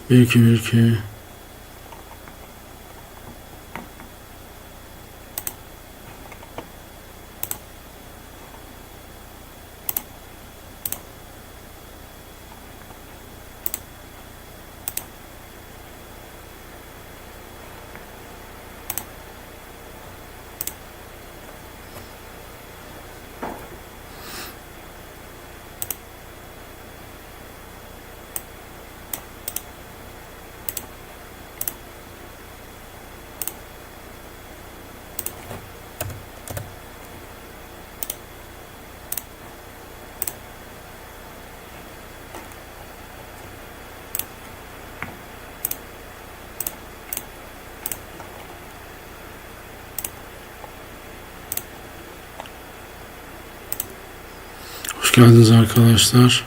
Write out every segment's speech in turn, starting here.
1-2-1-2. Hoş geldiniz arkadaşlar.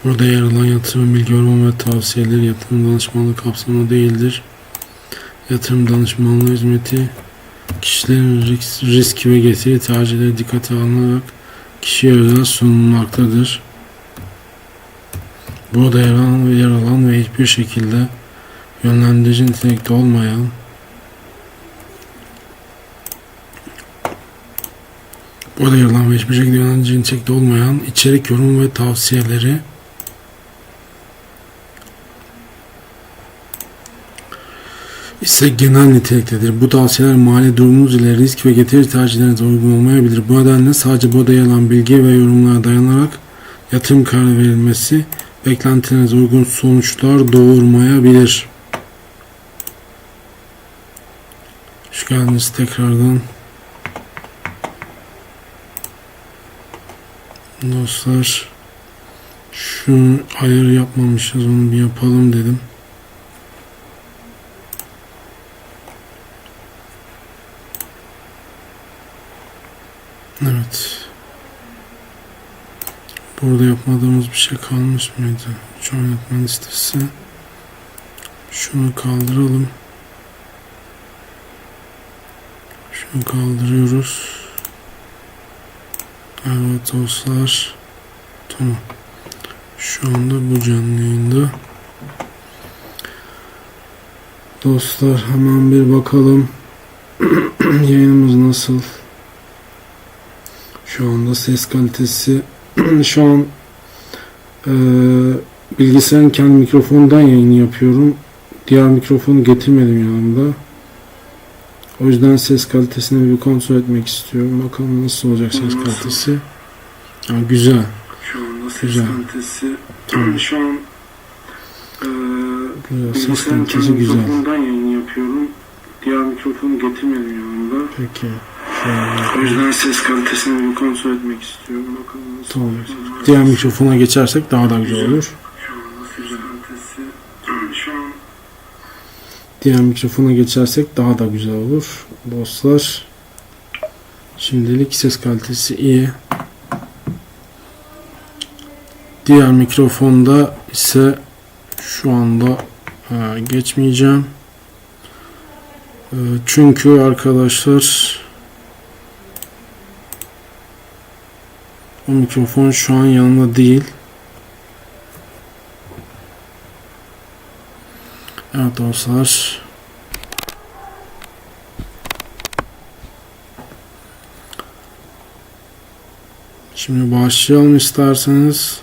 Burada yer alan yatırım, bilgi, yorum ve tavsiyeleri yatırım danışmanlığı kapsamında değildir. Yatırım danışmanlığı hizmeti, kişilerin risk ve getiri tercihleri dikkate alınarak kişiye özel sunulmaktadır. Burada yer alan ve hiçbir şekilde yönlendirici nitelikte olmayan burada yer alan ve hiçbir şekilde yönlendirici nitelikte olmayan içerik, yorum ve tavsiyeleri ise genel niteliktedir. Bu tavsiyeler mali durumunuz ile risk ve getiri tercihlerinize uygun olmayabilir. Bu nedenle sadece burada yer alan bilgi ve yorumlara dayanarak yatırım kararı verilmesi beklentilerinize uygun sonuçlar doğurmayabilir. Hoş geldiniz tekrardan. Dostlar, şunu ayarı yapmamışız, onu bir yapalım dedim. Evet. Burada yapmadığımız bir şey kalmış mıydı? Şu oynatma listesi. Şunu kaldıralım. Şunu kaldırıyoruz. Evet dostlar. Tamam. Şu anda bu canlı yayında. Dostlar hemen bir bakalım. Yayınımız nasıl? Şu anda ses kalitesi şu an bilgisayarın kendi mikrofonundan yayını yapıyorum. Diğer mikrofonu getirmedim yanımda. O yüzden ses kalitesini bir kontrol etmek istiyorum. Bakalım nasıl olacak ses kalitesi. Ha, güzel. Şu anda ses güzel. kalitesi tamam. Şu an güzel. Ses kalitesi güzel. Mikrofondan yayın yapıyorum. Diğer mikrofonu getirmedim yanımda. Peki. O yüzden ses kalitesini bir kontrol etmek istiyorum. Bakalım nasıl tamam. olacak. Diğer mikrofona geçersek daha da güzel olur. Şu anda ses kalitesi şu an Diğer mikrofona geçersek daha da güzel olur. Dostlar, şimdilik ses kalitesi iyi. Diğer mikrofonda ise şu anda geçmeyeceğim. Çünkü arkadaşlar o mikrofon şu an yanımda değil. Evet dostlar. Şimdi başlayalım isterseniz.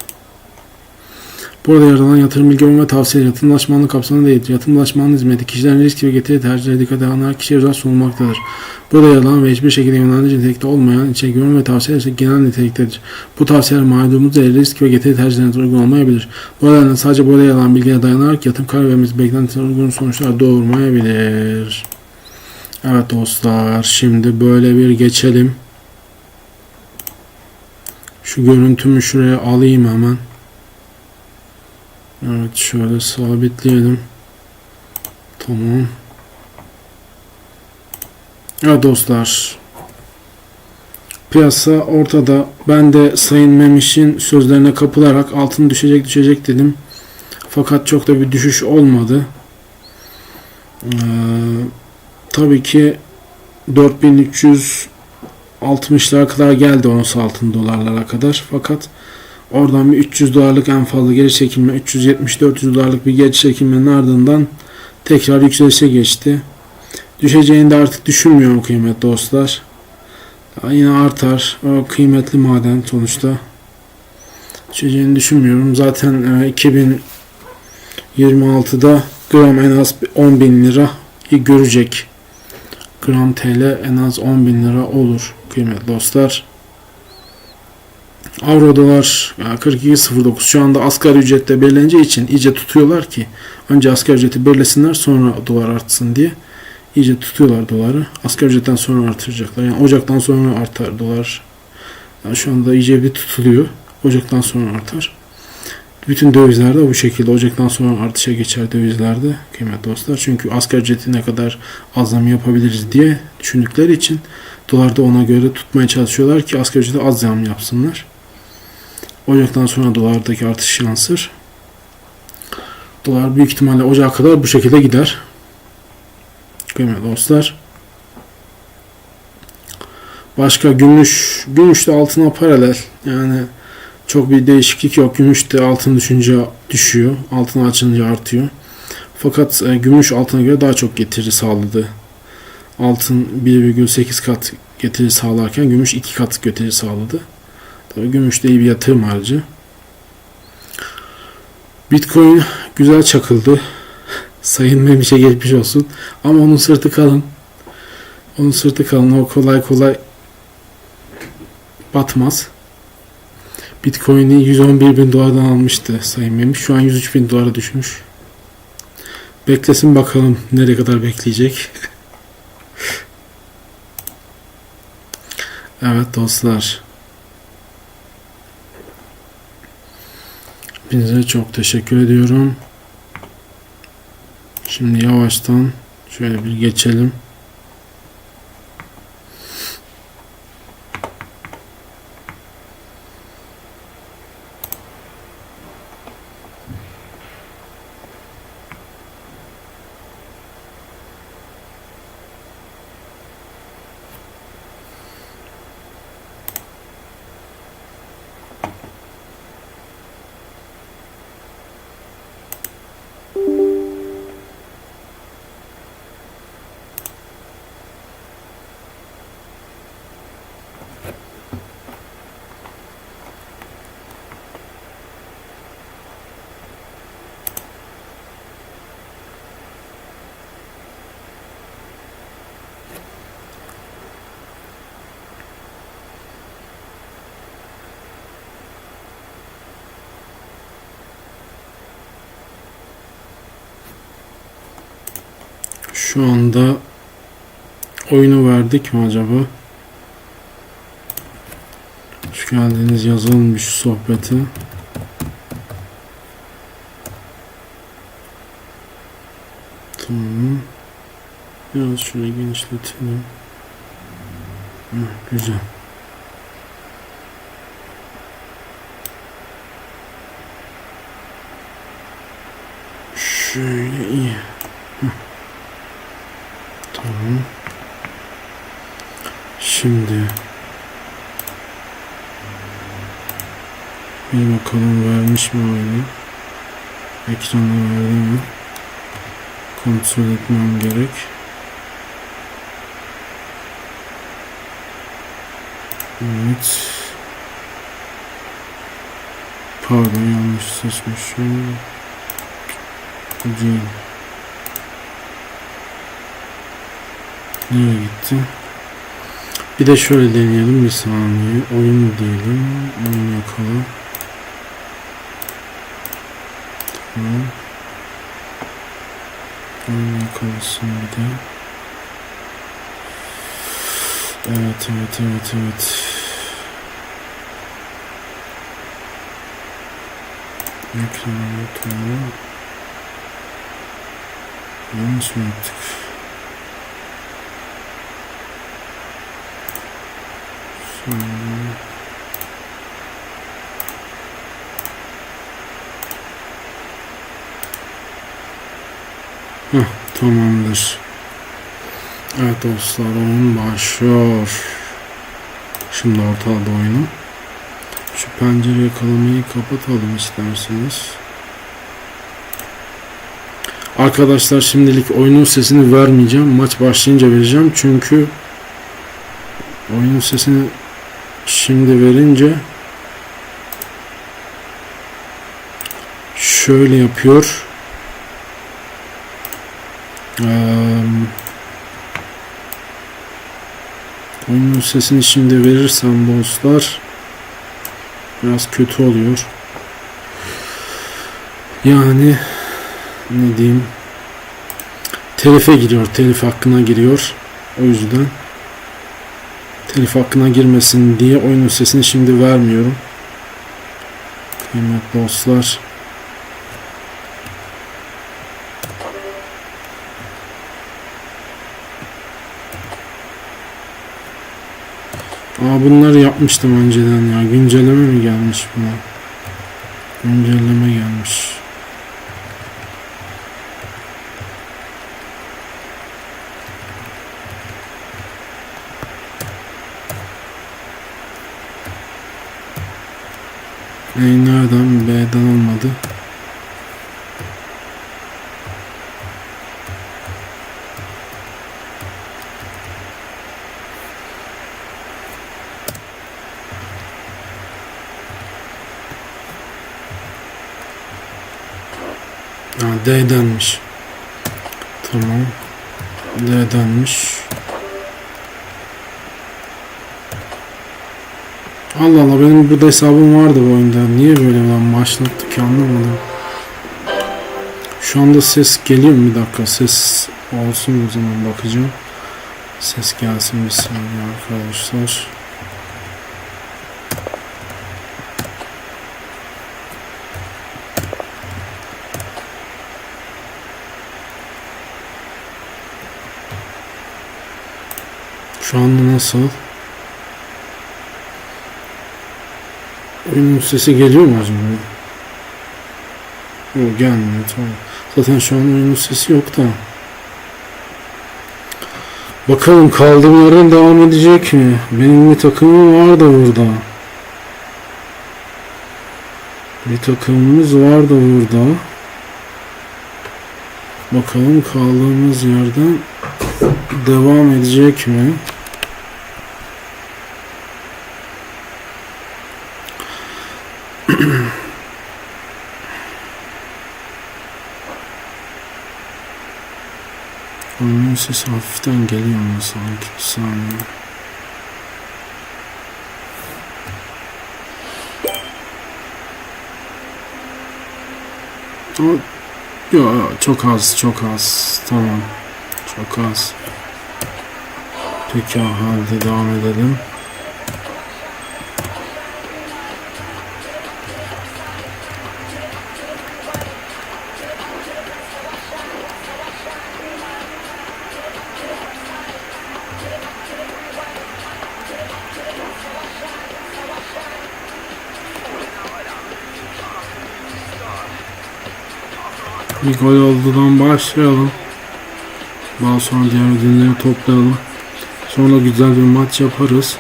Burada yer alan yatırım, bilgi, yorum ve tavsiyeleri yatırım danışmanlığı kapsamında değildir. Yatırım danışmanlığı hizmeti, kişilerin risk ve getiri tercihleri dikkate alınarak kişiye özel sunulmaktadır. Burada yer alan ve hiçbir şekilde yönlendirici nitelikte olmayan içerik, yorum ve tavsiyeler ise genel niteliktedir. Bu tavsiyeler mali durumunuz ile risk ve getiri tercihlerinize uygun olmayabilir. Bu nedenle sadece burada yer alan bilgiye dayanarak yatırım kararı vermeniz beklentilerine uygun sonuçlar doğurmayabilir. Evet dostlar, şimdi böyle bir geçelim. Şu görüntümü şuraya alayım hemen. Evet, şöyle sabitleyelim. Tamam. Evet dostlar. Piyasa ortada. Ben de Sayın Memiş'in sözlerine kapılarak altın düşecek dedim. Fakat çok da bir düşüş olmadı. Tabii ki 4360'lara kadar geldi ons altın dolarlara kadar. Fakat Oradan bir 300 dolarlık en fazla geri çekilme, 370-400 dolarlık bir geri çekilmenin ardından tekrar yükselişe geçti. Düşeceğini de artık düşünmüyorum kıymetli dostlar. Yine artar. O kıymetli maden sonuçta. Düşeceğini düşünmüyorum. Zaten 2026'da gram en az 10.000 lira görecek. Gram TL en az 10.000 lira olur kıymetli dostlar. Avro dolar 42.09 şu anda asgari ücrette belirleneceği için iyice tutuyorlar ki önce asgari ücreti belirlesinler sonra dolar artsın diye. İyice tutuyorlar doları. Asgari ücretten sonra artıracaklar. Yani Ocak'tan sonra artar dolar. Yani şu anda iyice bir tutuluyor. Ocak'tan sonra artar. Bütün dövizlerde bu şekilde Ocak'tan sonra artışa geçer dövizlerde kıymetli dostlar. Çünkü asgari ücreti ne kadar az zam yapabiliriz diye düşündükleri için dolarda ona göre tutmaya çalışıyorlar ki asgari ücreti az zam yapsınlar. Ocak'tan sonra dolardaki artış yansır. Dolar büyük ihtimalle Ocak'a kadar bu şekilde gider. Kıymetli dostlar. Başka gümüş. Gümüş de altına paralel. Yani çok bir değişiklik yok. Gümüş de altın düşünce düşüyor. Altın açınca artıyor. Fakat gümüş altına göre daha çok getiri sağladı. Altın 1,8 kat getiri sağlarken gümüş 2 kat getiri sağladı. Tabii gümüş de iyi bir yatırım aracı. Bitcoin güzel çakıldı. Sayın Memiş'e geçmiş olsun. Ama onun sırtı kalın. Onun sırtı kalın. O kolay kolay batmaz. Bitcoin'i 111.000 dolardan almıştı Sayın Memiş. Şu an 103.000 dolara düşmüş. Beklesin bakalım nereye kadar bekleyecek. Evet dostlar. Hepinize çok teşekkür ediyorum. Şimdi yavaştan şöyle bir geçelim. Şu anda oyunu verdik mi acaba? Hoş geldiniz yazılmış sohbeti. Tamam. Biraz şöyle genişletelim. Güzel. Şöyle iyi. Tamam. Şimdi bir bakalım vermiş mi oyunu? Ekrana verdi mi? Kontrol etmem gerek. Evet. Pardon yanlış seçmişim. Bu değil. Nereye gitti? Bir de şöyle deneyelim bir saniye. Oyun diyelim. Oyun yakala. Tamam. Oyun yakalasın bir de. Evet. Ekranı tamam. Yanlış mı yaptık? Tamamdır. Evet dostlar oyun başlıyor. Şimdi ortalada oyunu. Şu pencere yakalamayı kapatalım isterseniz. Arkadaşlar şimdilik oyunun sesini vermeyeceğim. Maç başlayınca vereceğim. Çünkü oyunun sesini şimdi verince şöyle yapıyor. Oyunun sesini şimdi verirsem dostlar biraz kötü oluyor. Yani ne diyeyim, telife giriyor, telif hakkına giriyor. O yüzden telif hakkına girmesin diye oyunun sesini şimdi vermiyorum. Kıymetli dostlar, bunları yapmıştım önceden ya. Güncelleme mi gelmiş buna? Güncelleme gelmiş. Nereden? B'den olmadı. D'denmiş. Tamam. D'denmiş. Allah Allah, benim burada hesabım vardı bu oyunda. Niye böyle lan başlattı ki, anlamadım. Şu anda ses geliyor mu? Bir dakika, ses olsun o zaman bakacağım. Ses gelsin bir saniye arkadaşlar. Şu anda nasıl? Oyunun sesi geliyor mu acaba? Yok, gelmiyor, tamam. Zaten şu an oyunun sesi yok da. Bakalım kaldığım yerden devam edecek mi? Benim bir takımım var da burada. Bir takımımız var da burada. Bakalım kaldığımız yerden devam edecek mi? Oyunun sesi hafiften geliyor mu sanki? Bir saniye. Yok, çok az, çok az. Tamam. Çok az. Peki, halde devam edelim. Bir gol olduğundan başlayalım. Daha sonra diğer ödülleri toplayalım. Sonra güzel bir maç yaparız.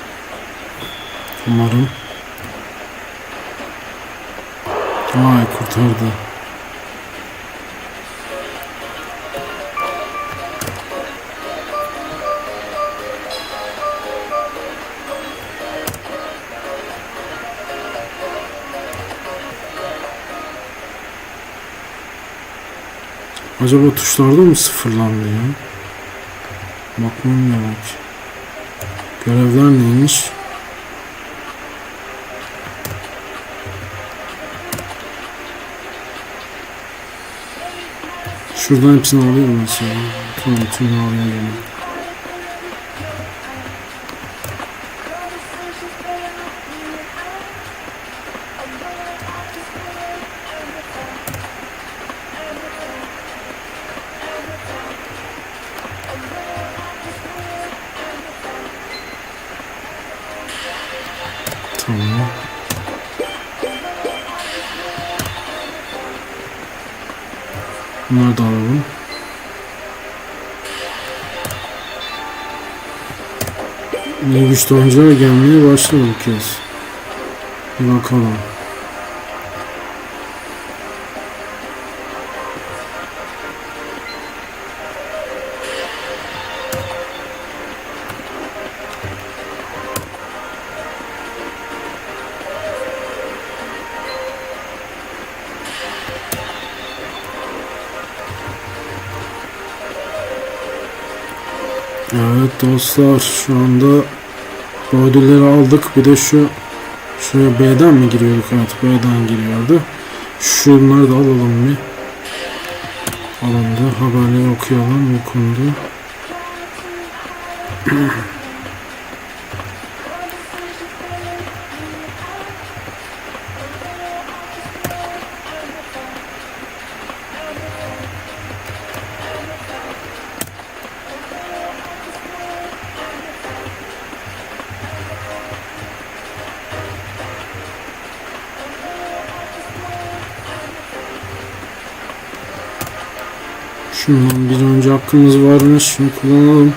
Umarım. Vay, kurtardı. Acaba tuşlarda mı sıfırlandı ya? Bakmam gerek. Görevler neymiş? Şuradan hepsini alıyorum mesela. Tamam, tümünü alıyorum. Tamam. Bunları da alalım. İyi güçlü oyuncular gelmeye başladı bu kez. Bir bakalım. Evet dostlar, şu anda bu ödülleri aldık. Bir de şuraya B'den mi giriyorduk? Evet, B'den giriyordu. Şunları da alalım bir. Alındı. Haberleri okuyalım. Okundu. Şundan bir önce hakkımız varmış. Şunu kullanalım.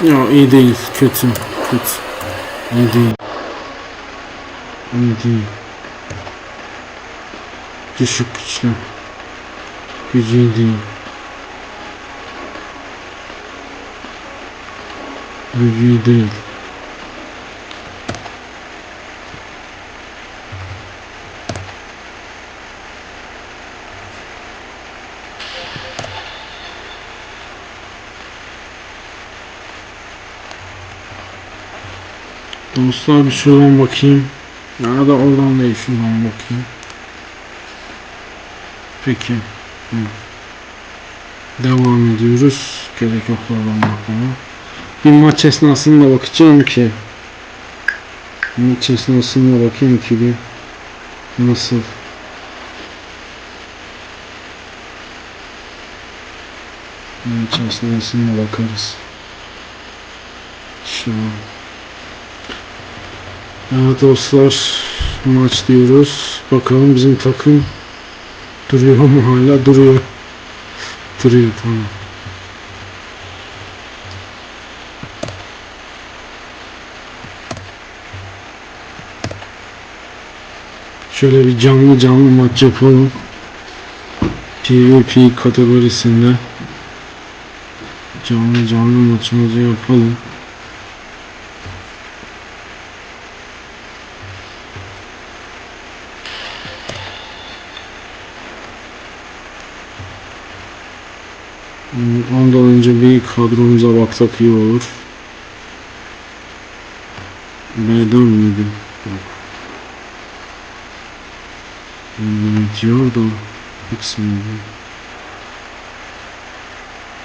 Ya iyi değil. Kötü. Kötü. İyi değil. İyi değil. Düşük güçlü. Gücü iyi değil. Gücü iyi değil. Dostlar bir şuradan bakayım. Ya da oradan değil, şuradan bakayım. Peki. Hı. Devam ediyoruz. Gerek yok oradan bakmaya. Bir maç esnasında bakacağım ki. Maç esnasında bakayım ki bir nasıl. Maç esnasında bakarız. Şu an. Evet dostlar, maç diyoruz. Bakalım bizim takım duruyor mu, hala duruyor. Duruyor, tamam. Şöyle bir canlı maç yapalım. PvP kategorisinde canlı maçımızı yapalım. Ondan önce bir kadromuza baksak iyi olur. B'den miydi? Diyor da hepsini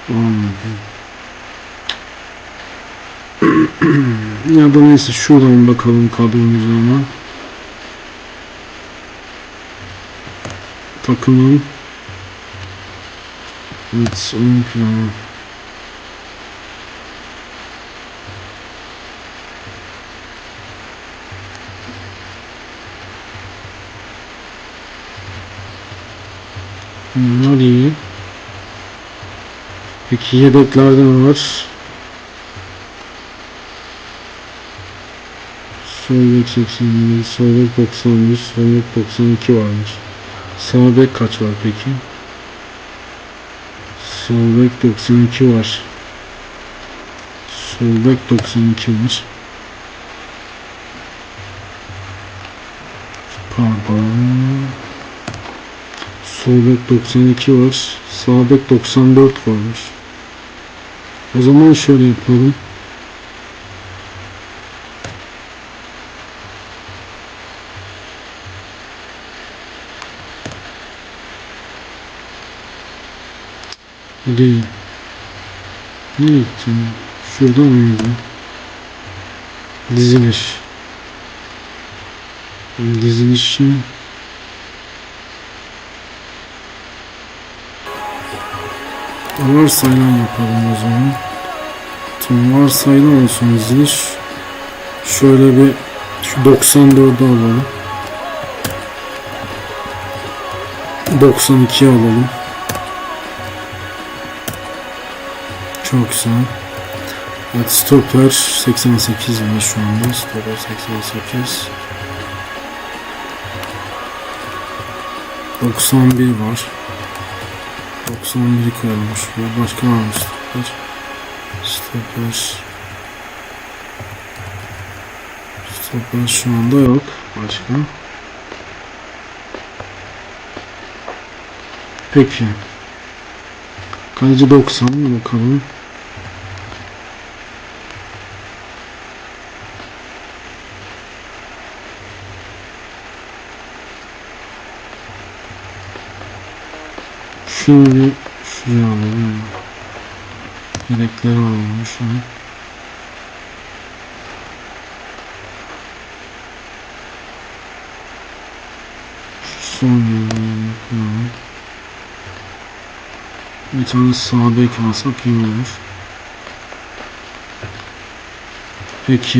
olmadı. Ya da neyse şuradan bakalım kadromuza ama. Takımın evet, oyun planı. Bunlar iyi. Peki yedeklerden var. Sohbet 81, Sohbet 91, Sohbet 92 varmış. Sağ bek kaç var peki? Sol bek 92 var. Sol bek 92 var. Pardon. Sol bek 92 var. Sağ bek 94 varmış. O zaman şöyle yapalım. Değil. Ne gittin? Şuradan mıydı? Diziliş. Dizilişi varsayılan yapalım o zaman. Tamam, varsayılan olsun diziliş. Şöyle bir şu 94'ü alalım. 92'yi alalım. Çok güzel. Evet, stoper 88 var şu anda. Stoper 88. 91 var. 91'i koyalım şuraya. Başka var mı stoper? Stoper şu anda yok. Başka. Peki. Kaleci 90 bakalım. Şimdi şuraya alalım. Yedekleri alalım şu an. Şu son yerine bir tane sağ bek alsak iyi olur. Peki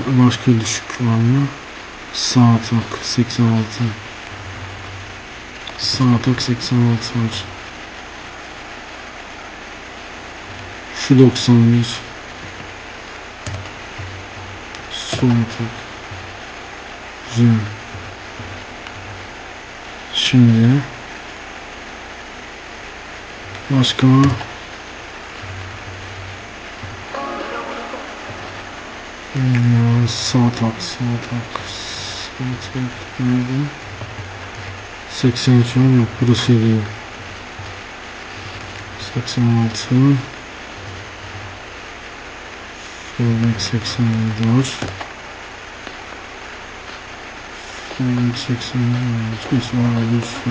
başka düşük var mı? Sağ atak 86. Sağ atak 86 var. Şu 91. Sol atak. Güzel. Şimdi başka sağ atak nerede? 83 var yok, bu da şey değil. 86 Sohbet 87 var. Sohbet 87 var. Neyse var olursa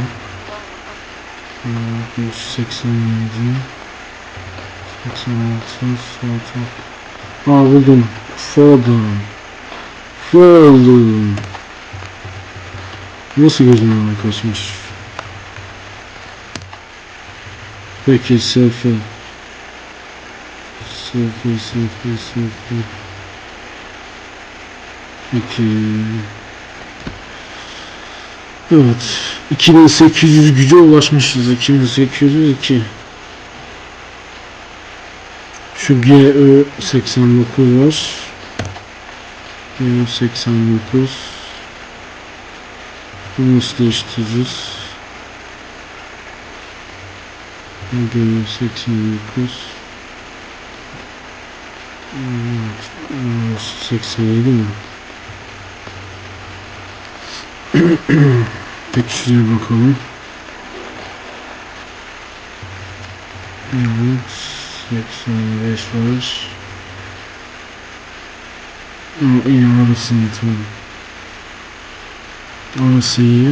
187 86 Sohbet. Buldum. Foldum. Nasıl gözümden kaçmış? Peki selfie. Peki. Evet. 2800 güce ulaşmışız. 2802. Şu GÖ 89 var. GÖ 89. Bunu nasıl değiştireceğiz? GÖ 89. 87 mi? Peki şuraya bakalım. Evet. 85 var. İyi arasını tamam. Orası iyi.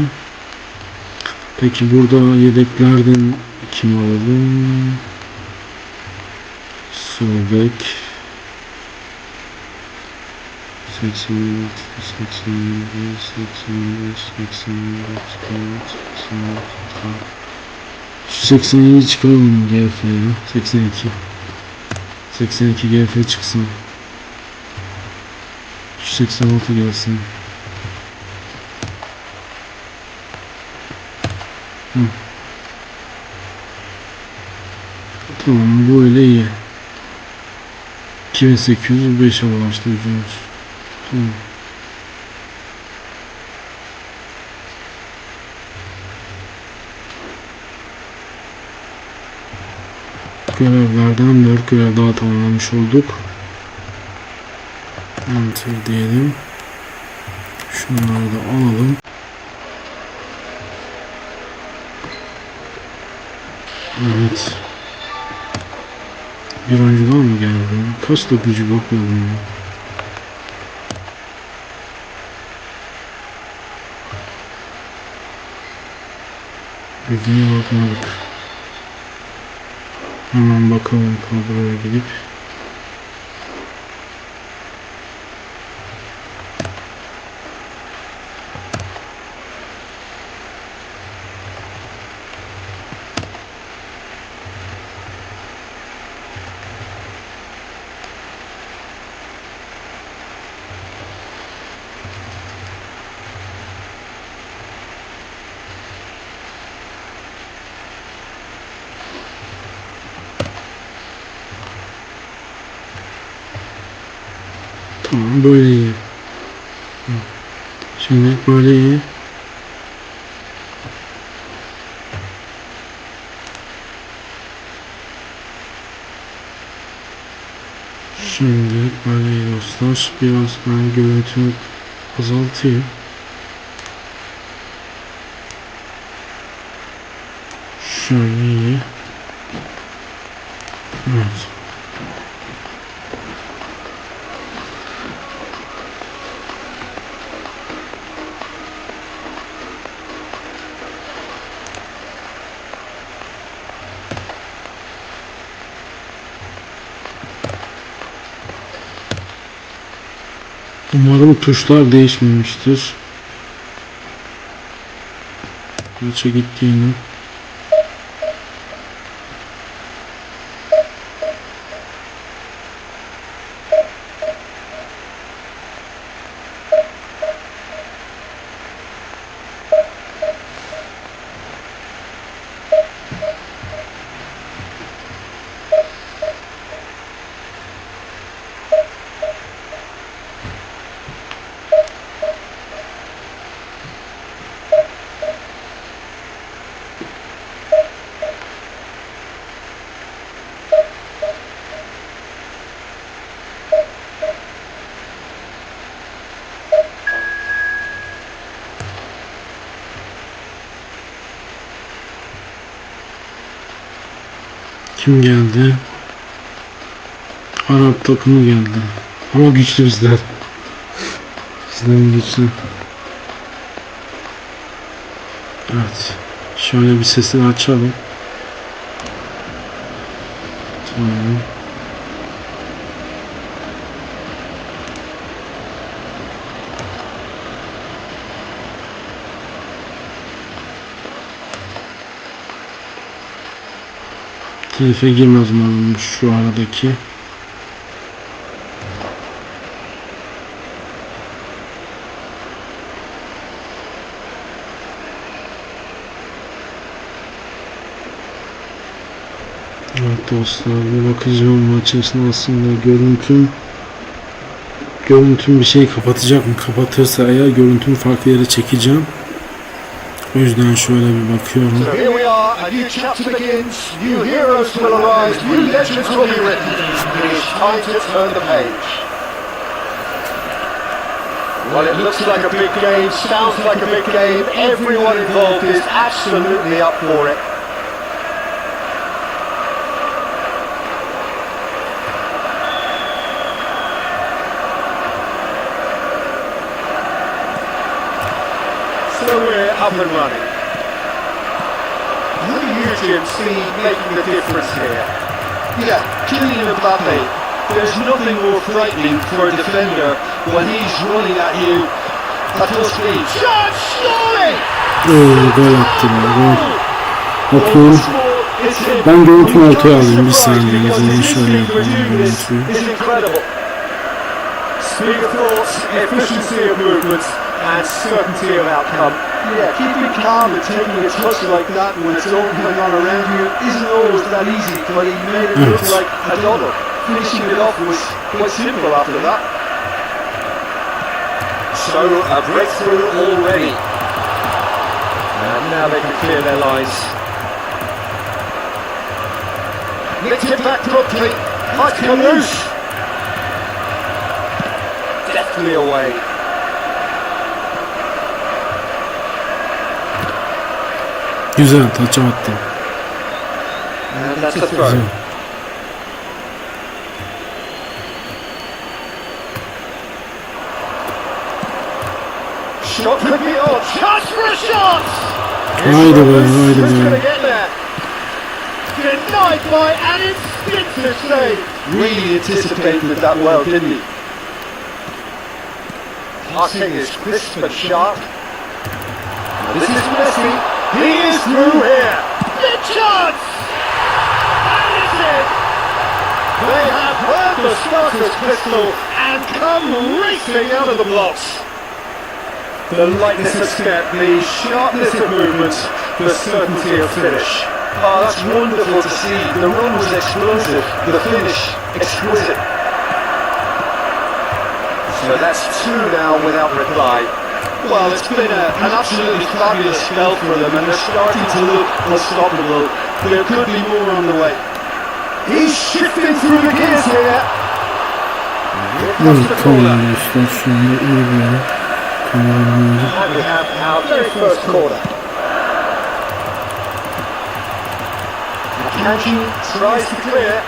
Peki burada yedeklerden kim alalım? Sohbet 86, 87, 85, 84, 87 çıkaralım GF'ye. 82 GF çıksın. 86 gelsin. Tamam, böyle iyi. 2805'e ulaştı gücümüz. Tamam. Görevlerden 4 görev daha tamamlamış olduk. Enter diyelim. Şunları da alalım. Evet. Bir oyuncudan mı geldi? Kaç da gücü bakıyordum ya. Gücüne bakmadık. Hemen bakalım kadroya gidip. Tamam, böyle iyi. Şimdi böyle iyi. Şimdi böyle iyi dostlar. Biraz ben görüntümü azaltayım. Şöyle iyi. Evet. Umarım tuşlar değişmemiştir. Kaça gittiğini. Kim geldi? Arap takımı geldi. Ama güçlü bizler. Bizden güçlü. Evet. Şöyle bir sesini açalım. Tamam. Telife girmez umarım şu aradaki. Evet dostlar, bir bakacağım maç esnasında görüntüm bir şey kapatacak mı? Kapatırsa eğer görüntümü farklı yere çekeceğim. O yüzden şöyle bir bakıyorum. So here we are, a new chapter begins, new heroes will arise, new legends will be written. It is time to turn the page. Well, it looks like a big game, sounds like a big game, everyone involved is absolutely up for it. So we're up and running. Who do you, Jim, see making the difference here? Yeah, Kylian Mbappe. There's nothing more frightening for a defender when he's running at you at full speed. Shot, surely! Gol attım ya, gol. Bakıyorum. Ben görüntümü ortaya alayım bir saniye. O zaman şöyle yapalım görüntüyü. Speed of thoughts, efficiency of movement, and certainty of outcome. Yeah, keeping calm and taking a touch like that when it's all going on around you isn't always that easy, but he made it look like a dollar. Finishing it off was quite simple after that. So, a breakthrough already. And now they can clear their lines. Nicked it back properly. Might come loose. Deftly away. Güzel, taça attım. And that's a throw. Shot could be on. Chance for a shot! Haydi be, haydi Who's going to be. get there? Denied by an instinctive save. Really anticipated that well, didn't he? Passing is crisp and sharp. This is Messi. He is through here. Big chance! And it's in. They have heard the starter's pistol and come racing out of the blocks. The lightness of step, the sharpness of movement, the certainty of finish. Oh, that's wonderful to see. The run was explosive, the finish exquisite. So that's two now without reply. Well, it's been an absolutely fabulous spell for them, and they're starting to look unstoppable. There could be more on the way. He's shifting through the gears here. Here comes the corner. Arkadaşlar şu anda iyi bir yere kameramı And we have our very first corner. Kanji tries to clear.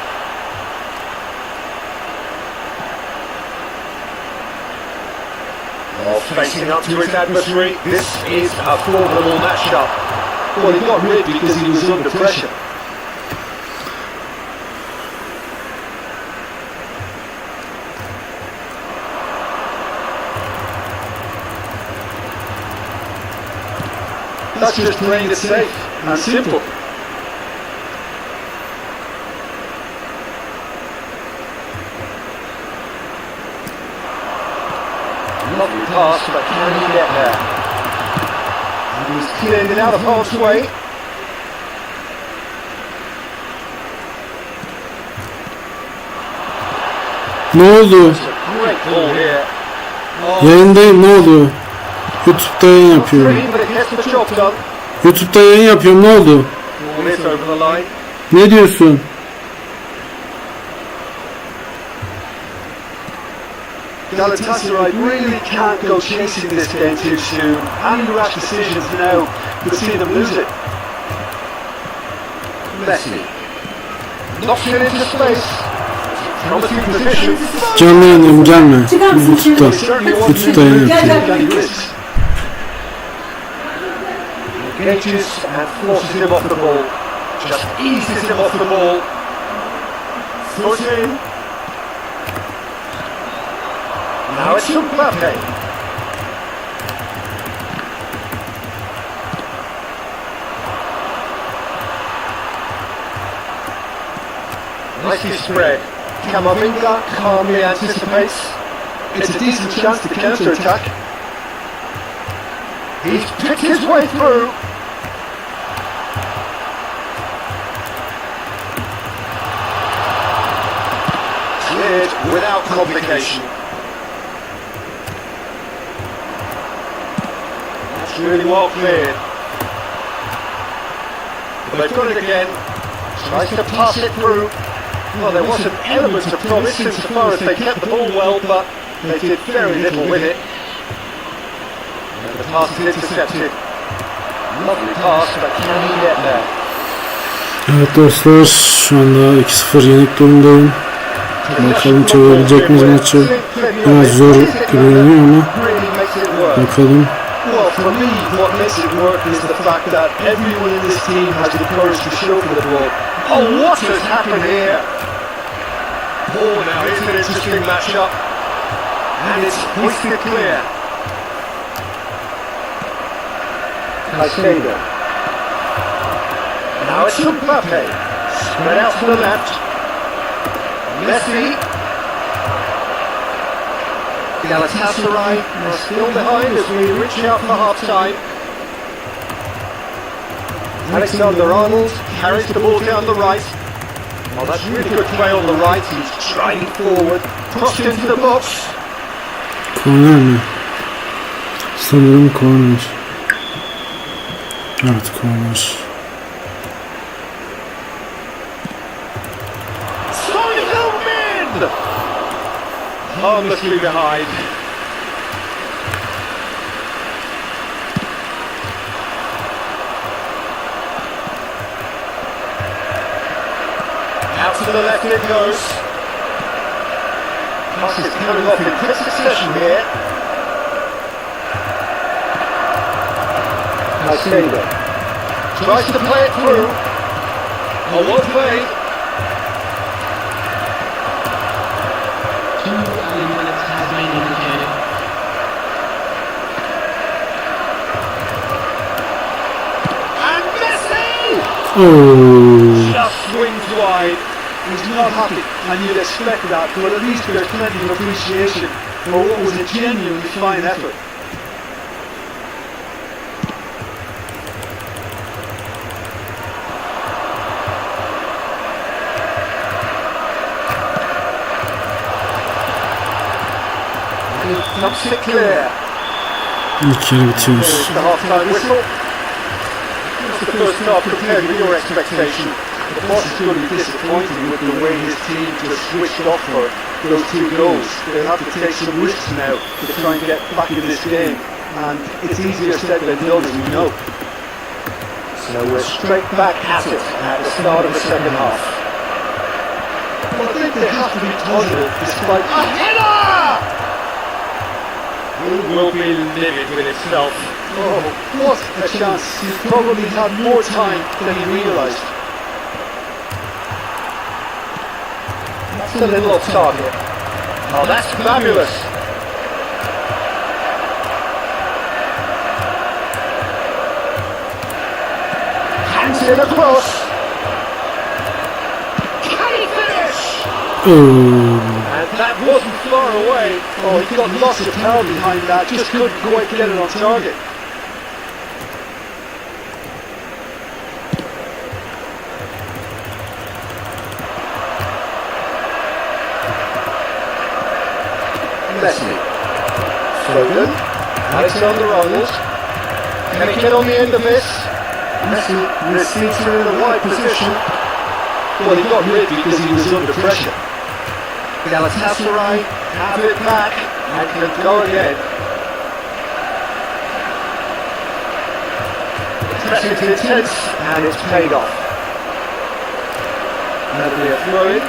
Oh, facing up to his adversary. This is a formidable matchup. Well, he got rid because he was under pressure. That's just playing it safe and simple. Lovely pass, but can he get there? And he's cleared it out of harm's way. Ne oldu? It's a great ball here. Yayındayım, ne oldu? YouTube'da yayın yapıyorum. Three, but it gets the job done. YouTube'da yayın yapıyorum, ne oldu? Ball is over the line. Ne diyorsun? Galatasaray really can't go chasing this game too soon. Any rash decisions now could see them lose it. Messi knocks it into space. Promising position. Canlı yayınlayayım, gelme. Çıkar mısın şimdi? YouTube'da. He certainly wasn't YouTube'da yayın taking yapıyorum. any risks. Engages and forces him off the ball. Just eases him off the ball. Throws it in. Now it's Mbappe. Nicely spread. Camavinga calmly anticipates. It's a decent chance to counter-attack. He's picked his way through. Cleared without complication. That's really well cleared. But they've got it again. Tries to pass it through. Well, there was an element of promise insofar as they kept the ball well, but they did very little with it. And the pass is intercepted. Lovely pass, but can he get there? Evet dostlar, şu anda 2-0 yenik durumdayım. Bakalım çevirebilecek miyiz maçı? Biraz zor gibi görünüyor ama Really makes it work. bakalım. Well, for me, what makes it work is the fact that everyone in this team has the courage to show for the ball. Oh, what has happened here? Oh, now it's an interesting matchup. And it's hoisted clear. Caicedo. Now it's Mbappe. Spread out to the left. Messi. Galatasaray are still behind as we reach out for half-time. Alexander-Arnold carries the ball down the right. Oh, that's really good play on the right. He's striding forward, crossed into the box. Korner mi? Sanırım korner. Evet, korner. Sohbet! Harmlessly behind. Out to the left it goes. Pass is coming off in quick succession here. Caicedo tries to play it through. Oh, well played. 2 minutes has been indicated. And Messi! Oo. Just swings wide. He's not happy, and you'd expect that, but at least there's plenty of appreciation for what was a genuinely fine effort. Pumps it clear. İlk yarı bitiyoruz. Here's the half-time whistle. It's the first half compared with your expectation. The boss is going to be disappointed with the way his team just switched off for those 2 goals. They'll have to take some risks now to try and get back in this game. And it's easier said than done, as we know. So we're straight back at it at the start of the second half. Well, I think they have to be positive despite... A header! It will be livid with itself. Oh, what a chance. He's probably had more time than he realised. That's a little off target. Oh, that's fabulous. Hands it across. Can he finish? And that wasn't far away. Oh, he got lots of power behind that. Just couldn't quite get it on target. Messi. Foden. Alexander-Arnold. Can he get on the end of this? Messi receives it in a wide position. Well, he got rid because he was under pressure. Galatasaray have it back and can go again. Pressing's intense and it's paid off. That'll be a throw-in.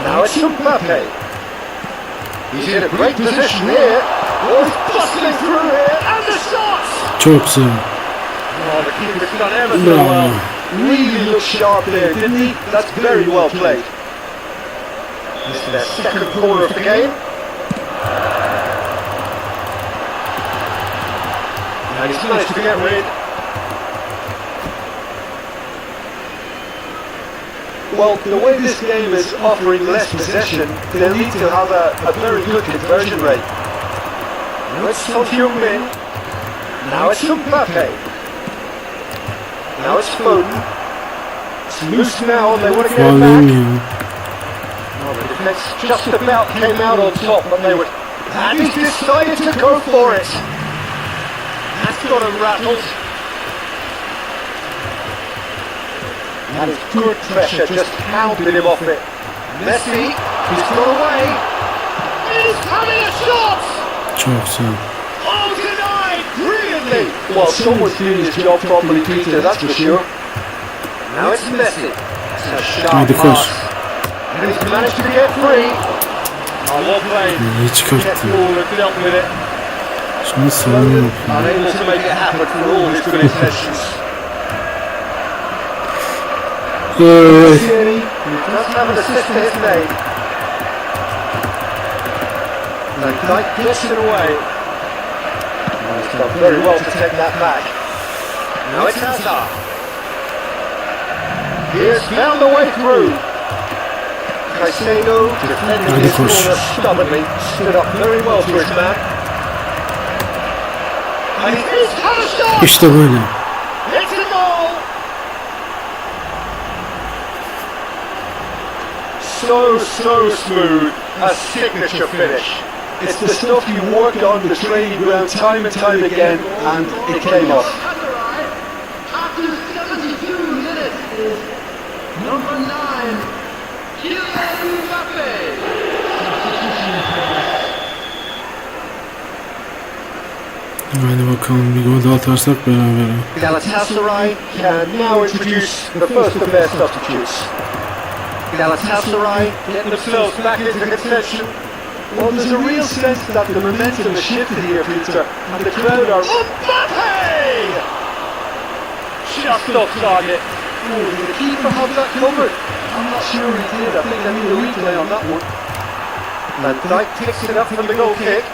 Now it's Sohbet. He's in a great position here. Oh, he's bustling through here, and the shot! Çok güzel. Oh, the keeper's done ever so well. Really looked sharp there, didn't he? That's very well played. This is their second corner of the game. And he's managed to get rid. Well, the way this game is offering less possession, they'll need to have a very good conversion rate. Now it's Oyun. Now it's Sohbet. Now it's Foden. It's loose now, they want to get it back. Oh, the defence just about came out on top, but they were... And he's decided to go for it. That's got him rattled. That is good pressure, just hounded him off it. Messi, he's got away. He's having a shot! Çok güzel. Oh, denied! Brilliantly! Well, someone's doing his job properly, Peter, that's for sure. Now it's Messi. It's a sharp Hadi koş. pass. And he's managed to get free. Oh, well played. İyi Gets çıkarttı. all and dealt with it. Şimdi savunma yapıyor. Unable to make it happen for all his good intentions. Evet. He does have an assist to his name. And Dyke gets it away. And he's done very well to take that back. Now it's Hazard. He has found the way through. Caicedo defending his corner stubbornly, stood up very well to his man. And he's had a shot! İşte böyle. It's a goal! So smooth, a signature finish. It's the stuff you worked on the training ground time and time again, and it came off. After 72 minutes is number 9, Kylian Mbappe. Substitution for Hadi bakalım bir gol daha atarsak beraber. Galatasaray can now introduce the first of their substitutes. Galatasaray getting themselves back into contention. Well, there's a real sense that the momentum has shifted here, Peter, and the crowd are... Mbappe! Just off target. Oh, did the keeper have that covered? I'm not sure he did. I think I need a replay on that one. And Dyke picks it up from the goal kick.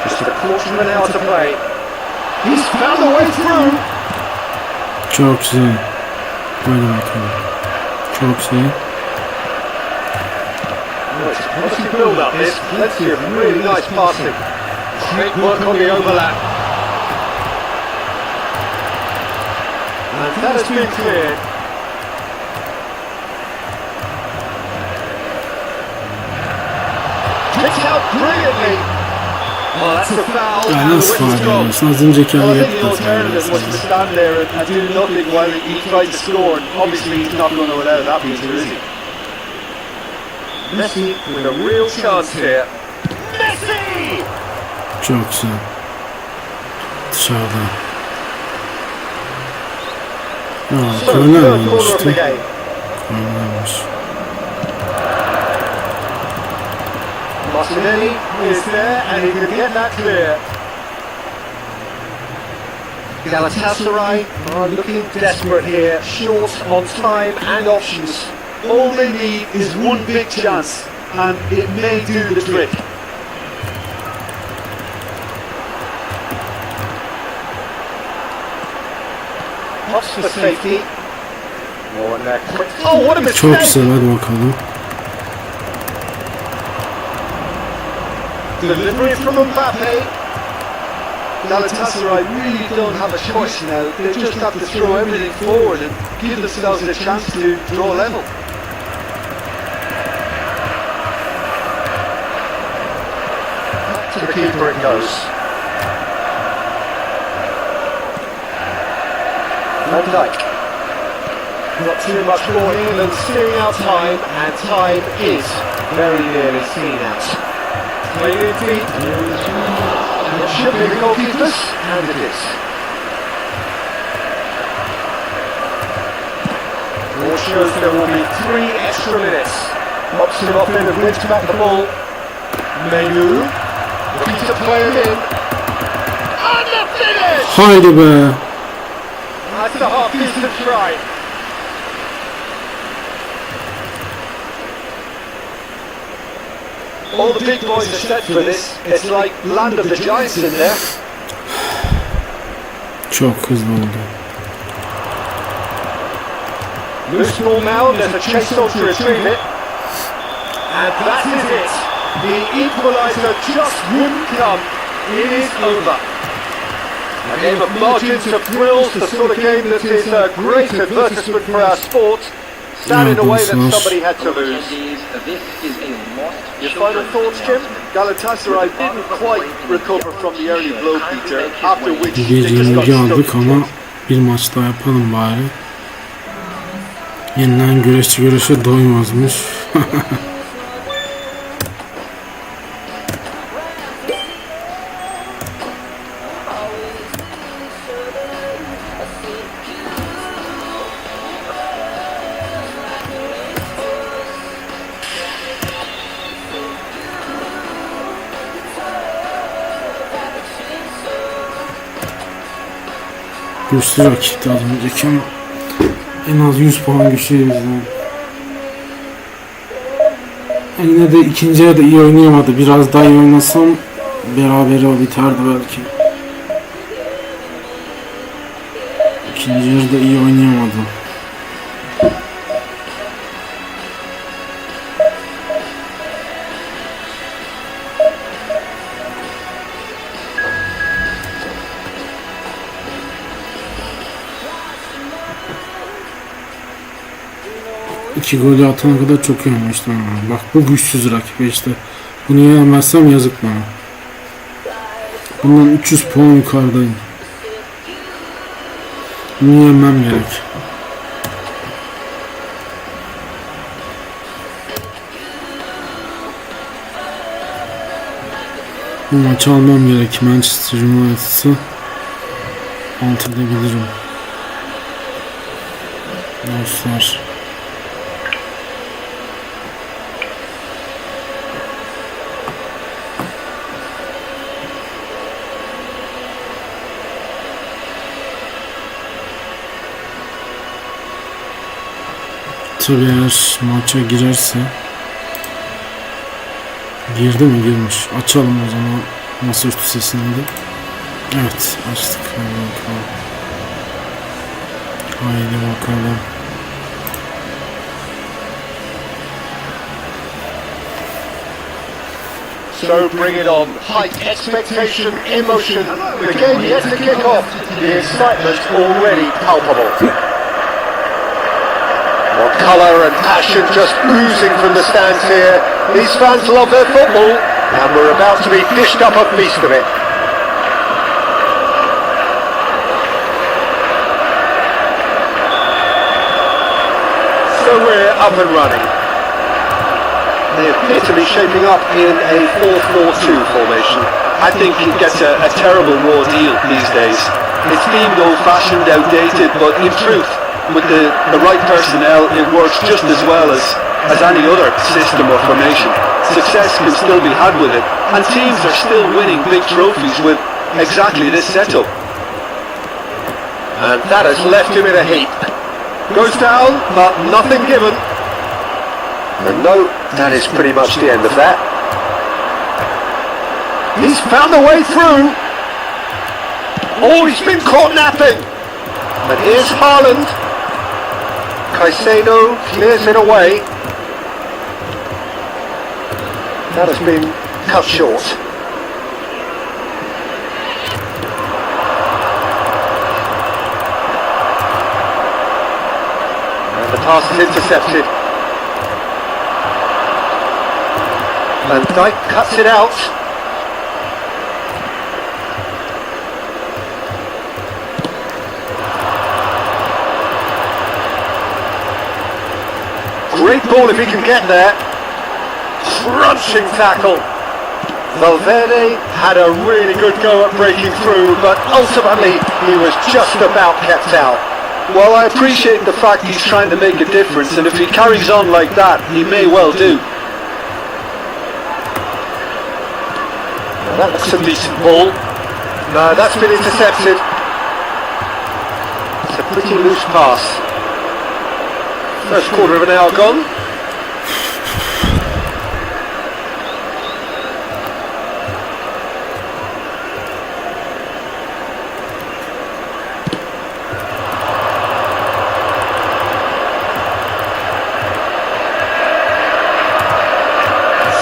Just a quarter of an hour to play. He's found a way through. Çok güzel. Böyle bakalım. Çok güzel. it's a promising build up this. Plenty of really nice passing. Great work on the overlap. And that has been cleared. Kicked out brilliantly. Oh, that's a foul. Ya And the nasıl whistle's faal gone. yapıyorsun? Az önceki Well, I hareket think the de alternative was to faal. stand there and do nothing while he tries to score. And obviously, he's not going to allow that beater, is he? Messi with a real chance here. Messi! Çok güzel. Dışarıda. So, Korner third mi corner of the işte? game. Kornermiş. Martinelli is there and he can get that clear. Galatasaray are looking desperate here, short on time and options. All they need is one big chance and it may do the trick. Pops for safety. Oh, and they're quick. Oh, what a Çok mistake! güzel, hadi bakalım. Delivery from Mbappe. Galatasaray really don't have a choice now. They just have to throw everything forward and give themselves a chance to draw level. Back to the keeper it goes. Van Dijk. Not too much more England steering out time, and time is very nearly seen out. Played in deep. It should be the goalkeepers, and it is. All shows there will be 3 extra minutes. Pops him off in and wins back the ball. Menu. Looking to play it in. And the finish! Haydi be. That's a half-decent try. All the big boys are set for this. It's like Land of the Giants in there. Çok hızlı oldu. Loose ball now, there's a chase on to retrieve it. And that is it. The equaliser just wouldn't come. It is over. A game of margins of thrills, the sort of game that is a great advertisement for our sport. Sad in a way that somebody had to lose. Your final thoughts, Jim? Galatasaray didn't quite recover from the early blow, Peter, after which they Bir just got yenilgi aldık stuck. ama bir maç daha yapalım bari. Yenilen güreşçi güreşe doymazmış. Güçlü rakipti az önceki ama en az 100 puan güçlüydü bizden. Yine de ikinci yarıda iyi oynayamadı. Biraz daha iyi oynasam berabere o biterdi belki. İkinci yarıda iyi oynayamadı. İki golü atana kadar çok iyi oynamıştım ama. Bak bu güçsüz rakip işte. Bunu yenemezsem yazık bana. Bundan 300 puan yukarıdayım. Bunu yenmem gerek. Bu maçı almam gerek. Manchester United'ı alt edebilirim. Dostlar. Tabii eğer maça girerse, girdi mi girmiş, açalım o zaman masaüstü sesini de. Evet, açtık. Haydi bakalım. So bring it on. Height, expectation, emotion. The game yet to kick off. The excitement already palpable. More colour and passion just oozing from the stands here. These fans love their football, and we're about to be dished up a feast of it. So we're up and running. They appear to be shaping up in a 4-4-2 formation. I think it gets a terrible raw deal these days. It's deemed old-fashioned, outdated, but in truth, with the right personnel, it works just as well as any other system or formation. Success can still be had with it, and teams are still winning big trophies with exactly this setup. And that has left him in a heap. Goes down, but nothing given. And no, that is pretty much the end of that. He's found a way through. Oh, he's been caught napping. And here's Haaland. Caicedo clears it away. That has been cut short. And the pass is intercepted. Van Dijk cuts it out. Great ball if he can get there. Crunching tackle. Valverde had a really good go at breaking through, but ultimately he was just about kept out. Well, I appreciate the fact he's trying to make a difference, and if he carries on like that, he may well do. Now that looks a decent ball. No, that's been intercepted. It's a pretty loose pass. First quarter of an hour gone.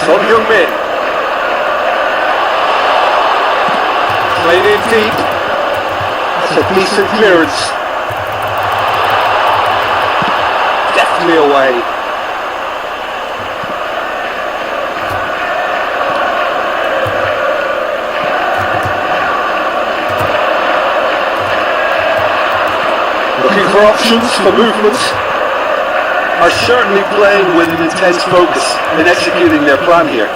Son Heung-min. Played in deep. That's a decent clearance. Away. Looking for options for movement. Are certainly playing with an intense focus in executing their plan here.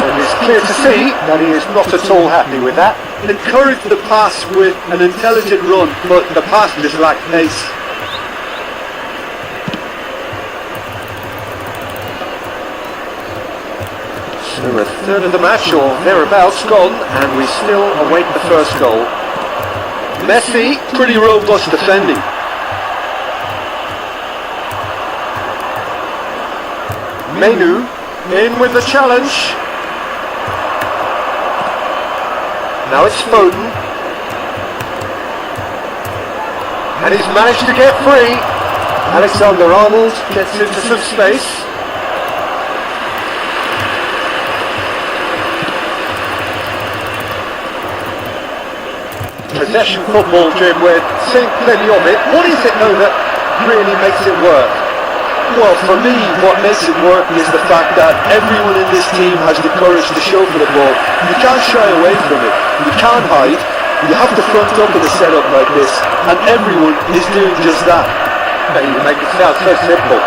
And it's clear to see that he is not at all happy with that. Encourage the pass with an intelligent run, but the pass just lacked pace. So a third of the match or thereabouts gone, and we still await the first goal. Messi, pretty robust defending. Menu, in with the challenge. Now it's Foden. And he's managed to get free. Alexander-Arnold gets into some space. Possession football, Jim, we're seeing plenty of it. What is it though that really makes it work? Well, for me, what makes it work is the fact that everyone in this team has the courage to show for the ball. You can't shy away from it. You can't hide. You have to front up in a setup like this, and everyone is doing just that. You make it sound so simple.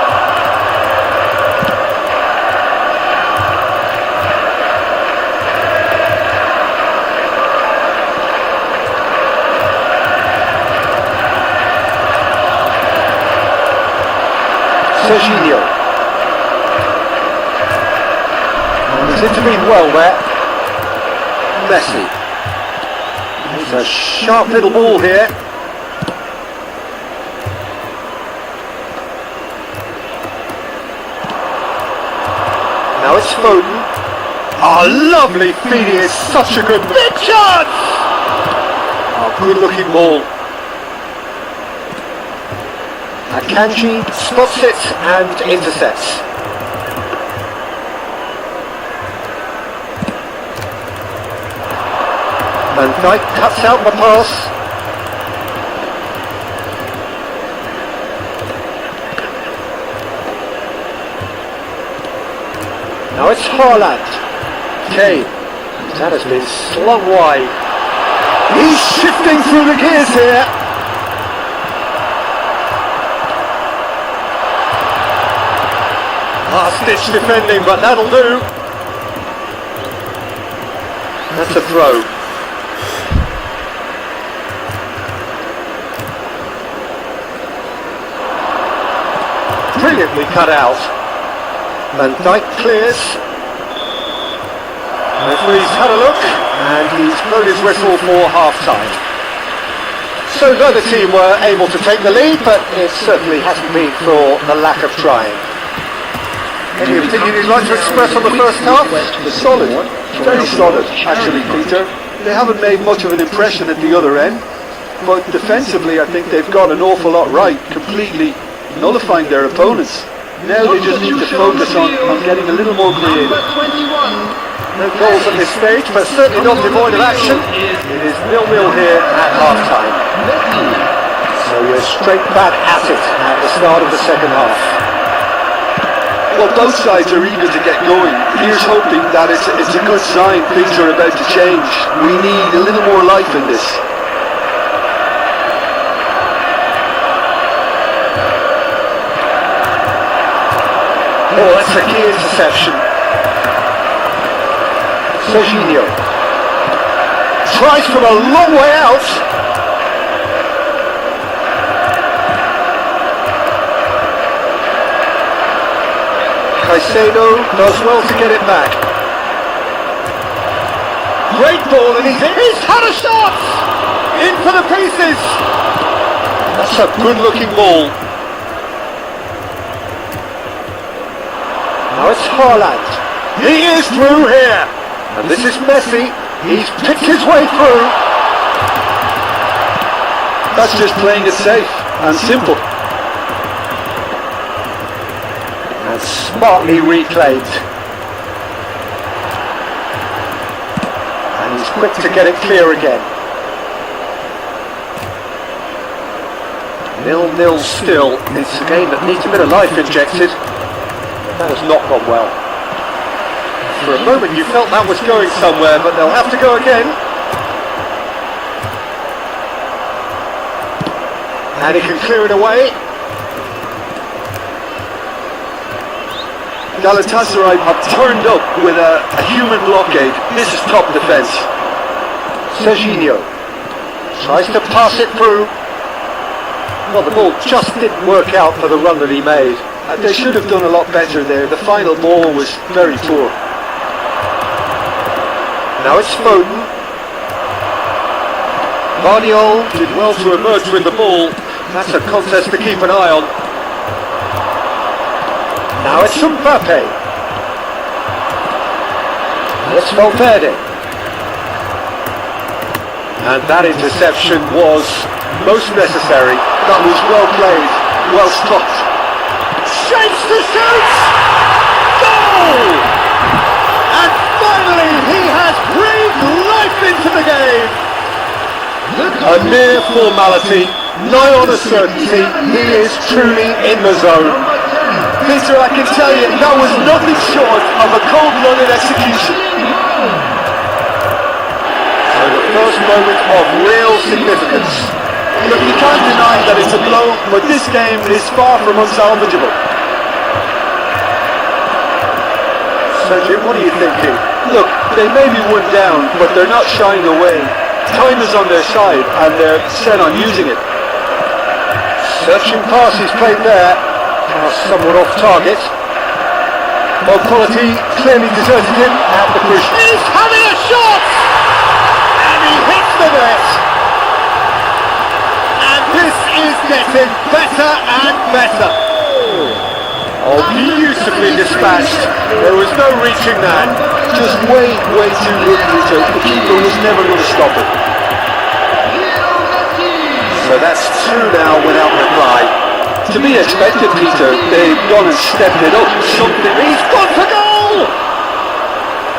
Serginho. He's intervened well there. Messi. It's a sharp little ball here. Now it's Foden. Oh, lovely feed. He is such a good big chance. Oh, good looking ball. Akanji spots it and intercepts. Van Dijk cuts out the pass. Now it's Haaland. Kane. That has been slung wide. He's shifting through the gears here. Last-ditch defending, but that'll do. That's a throw. Brilliantly cut out. Van Dijk clears. Referee's had a look and he's blown his whistle for half-time. So neither team were able to take the lead, but it certainly hasn't been for the lack of trying. Any opinion you'd like to express on the first half? Solid. Very solid, actually, Peter. They haven't made much of an impression at the other end, but defensively I think they've got an awful lot right, completely nullifying their opponents. Now they just need to focus on getting a little more creative. No goals at this stage, but certainly not devoid of action. It is 0-0 here at half-time. So we're straight back at it at the start of the second half. Well, both sides are eager to get going. Here's hoping that it's a good sign things are about to change. We need a little more life in this. Oh, that's a key interception. Serginho tries from a long way out. Caicedo does well to get it back. Great ball, and he's had a shot! In for the pieces! That's a good-looking ball. Now it's Haaland. He is through here. And this is Messi. He's picked his way through. That's just playing it safe and simple. And smartly reclaimed. And he's quick to get it clear again. 0-0 still. It's a game that needs a bit of life injected. That has not gone well. For a moment you felt that was going somewhere, but they'll have to go again. And he can clear it away. Galatasaray have turned up with a human blockade. This is top defence. Serginho tries to pass it through. Well, the ball just didn't work out for the run that he made. They should have done a lot better there. The final ball was very poor. Now it's Foden. Guardiola did well to emerge with the ball. That's a contest to keep an eye on. Now it's Mbappe. It's Valverde. And that interception was most necessary. That was well played, well stopped. Shapes to shoot! Goal! And finally he has breathed life into the game! A mere formality, nigh on a certainty, he is truly in the zone. Peter, I can tell you, that was nothing short of a cold-blooded execution. So the first moment of real significance. Look, you can't deny that it's a blow, but this game is far from unsalvageable. Sergio, what are you thinking? Look, they may be one down, but they're not shying away. Time is on their side, and they're set on using it. Searching pass he's played there. Somewhat off target. Well, quality clearly deserted him at the push. He's having a shot! And he hits the net! And this is getting better and better. Oh, beautifully dispatched. There was no reaching that. Just way too good, Peter. The keeper was never going to stop it. So that's two now without reply. To be expected, Peter. They've gone and stepped it up. Something. He's gone for goal!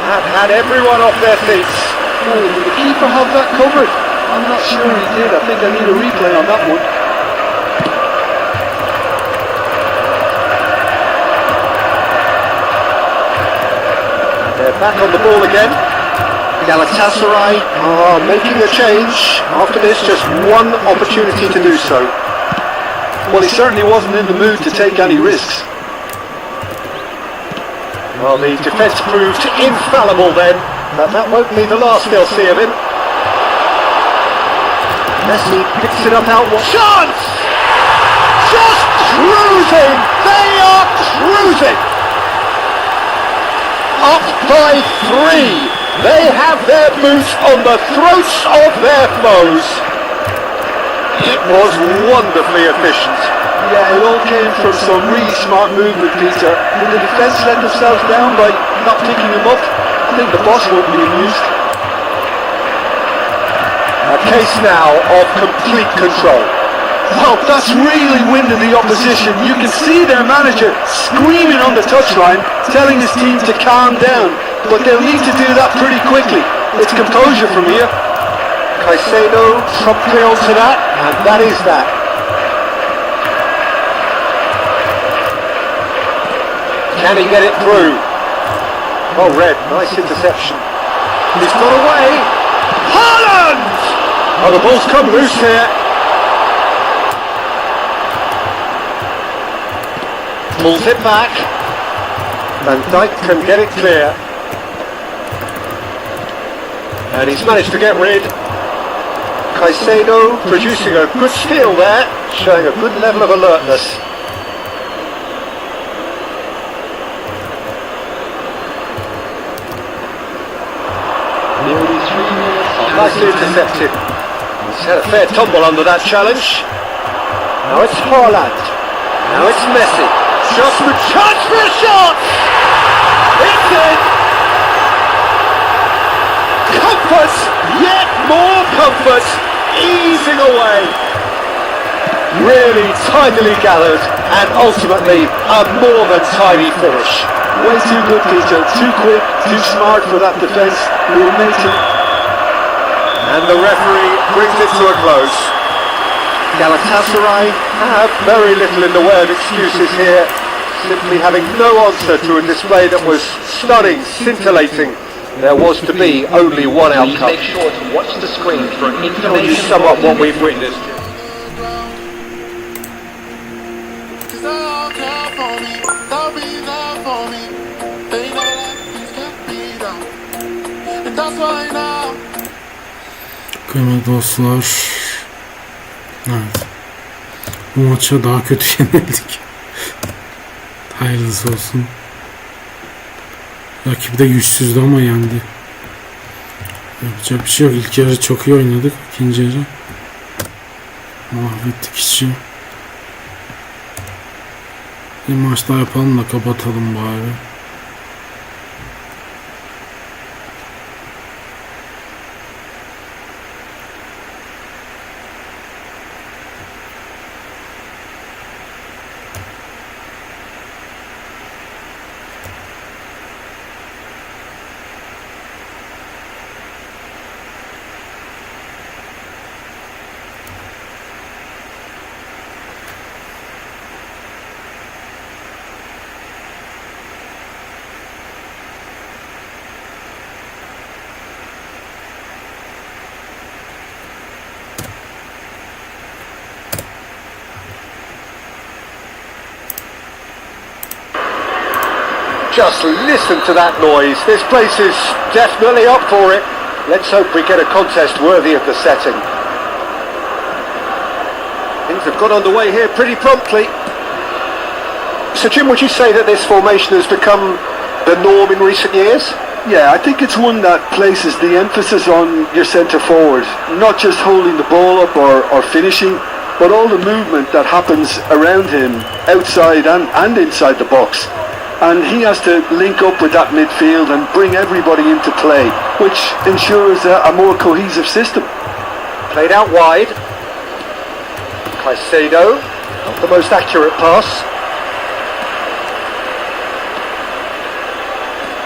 That had everyone off their feet. Oh, did the keeper have that covered? I'm not sure he did. I think I need a replay on that one. They're back on the ball again. Galatasaray are making a change. After this, just one opportunity to do so. Well, he certainly wasn't in the mood to take any risks. Well, the defence proved infallible then, but that won't be the last they'll see of him. Messi picks it up out. Chance! Just cruising! They are cruising! Up by 3! They have their boots on the throats of their foes. It was wonderfully efficient. Yeah, it all came from some really smart movement, Peter. Did the defence let themselves down by not picking him up? I think the boss won't be amused. A case now of complete control. Well, that's really winded the opposition. You can see their manager screaming on the touchline, telling his team to calm down. But they'll need to do that pretty quickly. It's composure from here. Caicedo promptly onto that, and that is that. Can he get it through? Oh, Red, nice interception. He's got away. Haaland! Oh, the ball's come loose here. Pulls it back. Van Dijk can get it clear. And he's managed to get rid. Caicedo producing a good steal there, showing a good level of alertness. Nearly 3 minutes. Nicely intercepted. He's had a fair tumble under that challenge. Now it's Haaland. Now it's Messi. Just the chance for a shot! It's in! Comfort! Yet more comfort! Easing away! Really tidily gathered and ultimately a more than tidy finish. Way too good, Peter. Too quick, too smart for that defence. Will make it. And the referee brings it to a close. Galatasaray have very little in the way of excuses here, simply having no answer to a display that was stunning, scintillating. There was to be only one outcome. Please make sure to watch the screen for Can you information. sum up what we've witnessed? Kıymetli dostlar, evet, bu maça daha kötü yenildik. Hayırlısı olsun. Rakip de güçsüzdü ama yendi. Yapacak bir şey yok. İlk yarı çok iyi oynadık. İkinci yarı mahvettik işi. Bir maç daha yapalım da kapatalım bari. Just listen to that noise. This place is definitely up for it. Let's hope we get a contest worthy of the setting. Things have got underway here pretty promptly. So Jim, would you say that this formation has become the norm in recent years? Yeah, I think it's one that places the emphasis on your centre forward, not just holding the ball up or finishing, but all the movement that happens around him, outside and inside the box. And he has to link up with that midfield and bring everybody into play, which ensures a more cohesive system. Played out wide. Caicedo. Not the most accurate pass.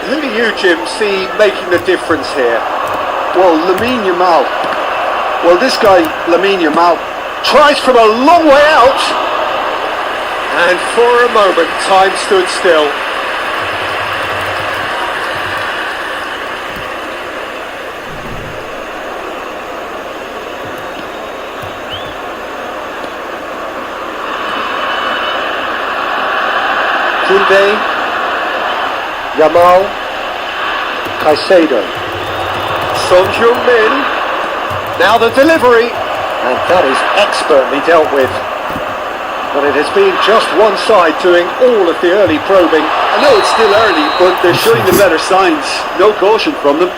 Who do you, Jim, see making the difference here? Well, Lamine Yamal. Well, this guy, Lamine Yamal, Tries from a long way out. And for a moment, time stood still. Kunde, Yamal, Caicedo, Son Heung-min, now the delivery, and that is expertly dealt with. But it has been just one side doing all of the early probing. I know it's still early, but they're showing the better signs. No caution from them.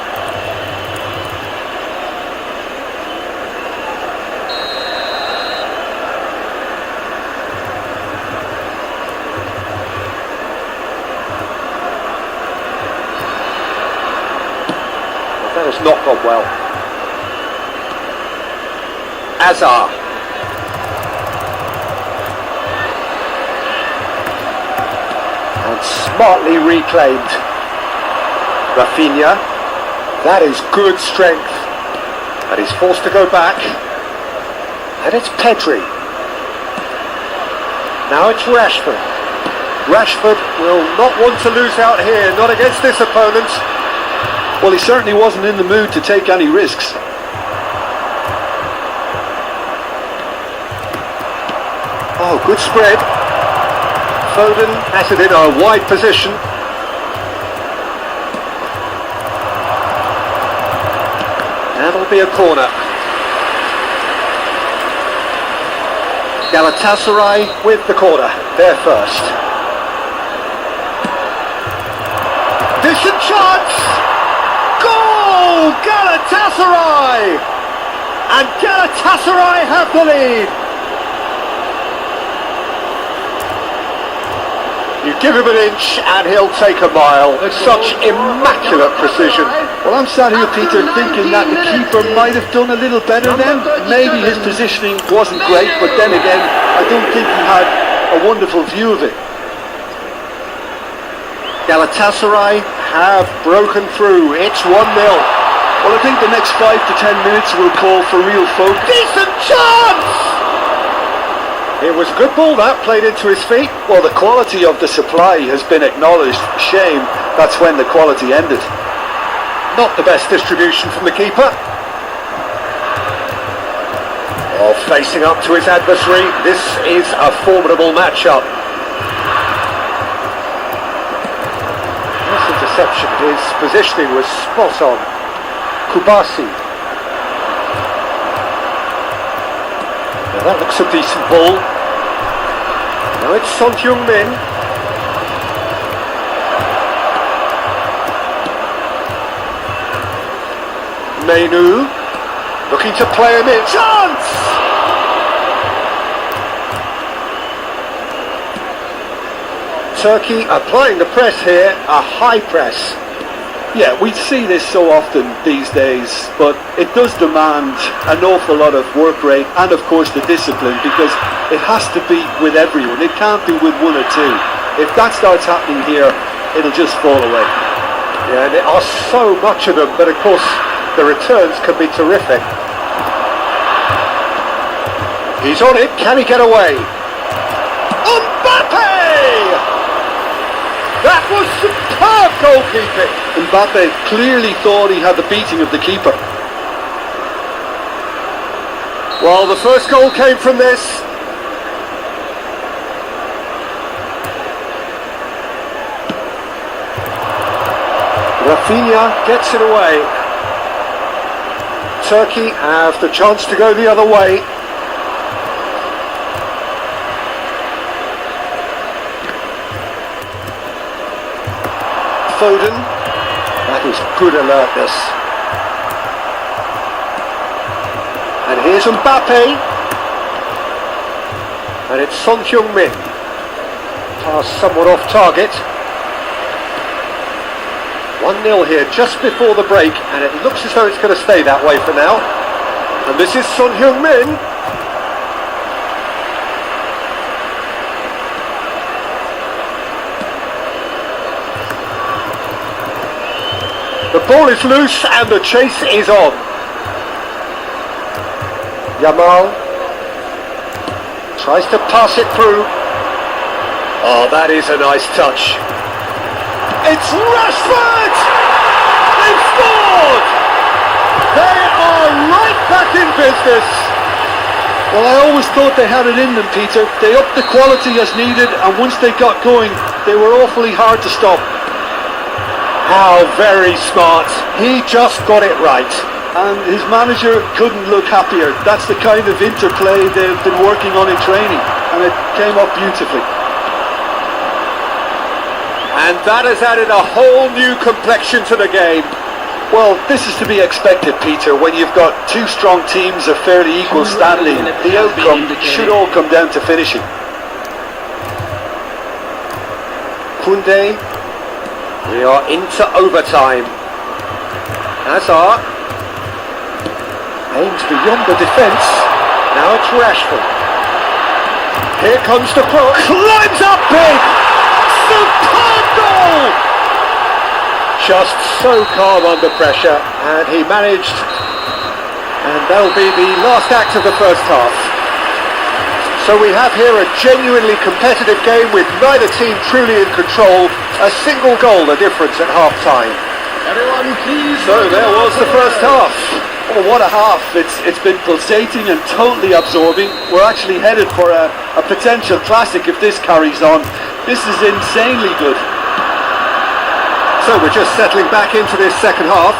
That has not gone well. Azar. And smartly reclaimed. Rafinha. That is good strength. And he's forced to go back. And it's Pedri. Now it's Rashford. Rashford will not want to lose out here, not against this opponent. Well, he certainly wasn't in the mood to take any risks. Oh, good spread. Foden has it in a wide position. That'll be a corner. Galatasaray with the corner. There first. Decent chance! Goal! Galatasaray! And Galatasaray have the lead. You give him an inch and he'll take a mile. Such immaculate precision. Well, I'm sat here, Peter, thinking that the keeper might have done a little better then. Maybe his positioning wasn't great, but then again, I don't think he had a wonderful view of it. Galatasaray have broken through. It's 1-0. Well, I think the next 5 to 10 minutes will call for real focus. Decent chance! It was a good ball that, played into his feet. Well, the quality of the supply has been acknowledged. Shame that's when the quality ended. Not the best distribution from the keeper. Oh, facing up to his adversary. This is a formidable matchup. This interception, his positioning was spot on. Kubasi. Now that looks a decent ball. Now it's Son Heung-min. Mainu looking to play him in. Chance! Turkey applying the press here, a high press. Yeah, we see this so often these days, but it does demand an awful lot of work rate and of course the discipline, because it has to be with everyone. It can't be with one or two. If that starts happening here, it'll just fall away. Yeah, and there are so much of them, but of course the returns can be terrific. He's on it, can he get away? Mbappe! That was superb goalkeeping! Mbappe clearly thought he had the beating of the keeper. Well, the first goal came from this. Rafinha gets it away. Turkey have the chance to go the other way. Foden, that is good alertness. And here's Mbappe. And it's Son Heung-min. Pass somewhat off target. 1-0 here just before the break, and it looks as though it's going to stay that way for now. And this is Son Heung-min. The ball is loose and the chase is on. Yamal tries to pass it through. Oh, that is a nice touch. It's Rashford! They've scored! They are right back in business. Well, I always thought they had it in them, Peter. They upped the quality as needed, and once they got going, they were awfully hard to stop. How very smart. He just got it right. And his manager couldn't look happier. That's the kind of interplay they've been working on in training, and it came up beautifully. And that has added a whole new complexion to the game. Well, this is to be expected, Peter. When you've got two strong teams of fairly equal standing, the outcome should all come down to finishing. Kunde, we are into overtime. Hazard aims beyond the defence. Now it's Rashford. Here comes the cross. Climbs up big. Superb goal. Just so calm under pressure, and he managed. And that'll be the last act of the first half. So we have here a genuinely competitive game with neither team truly in control. A single goal the difference at half time. Everyone please. So there was the first half. Oh, what a half. It's been pulsating and totally absorbing. We're actually headed for a potential classic if this carries on. This is insanely good. So we're just settling back into this second half.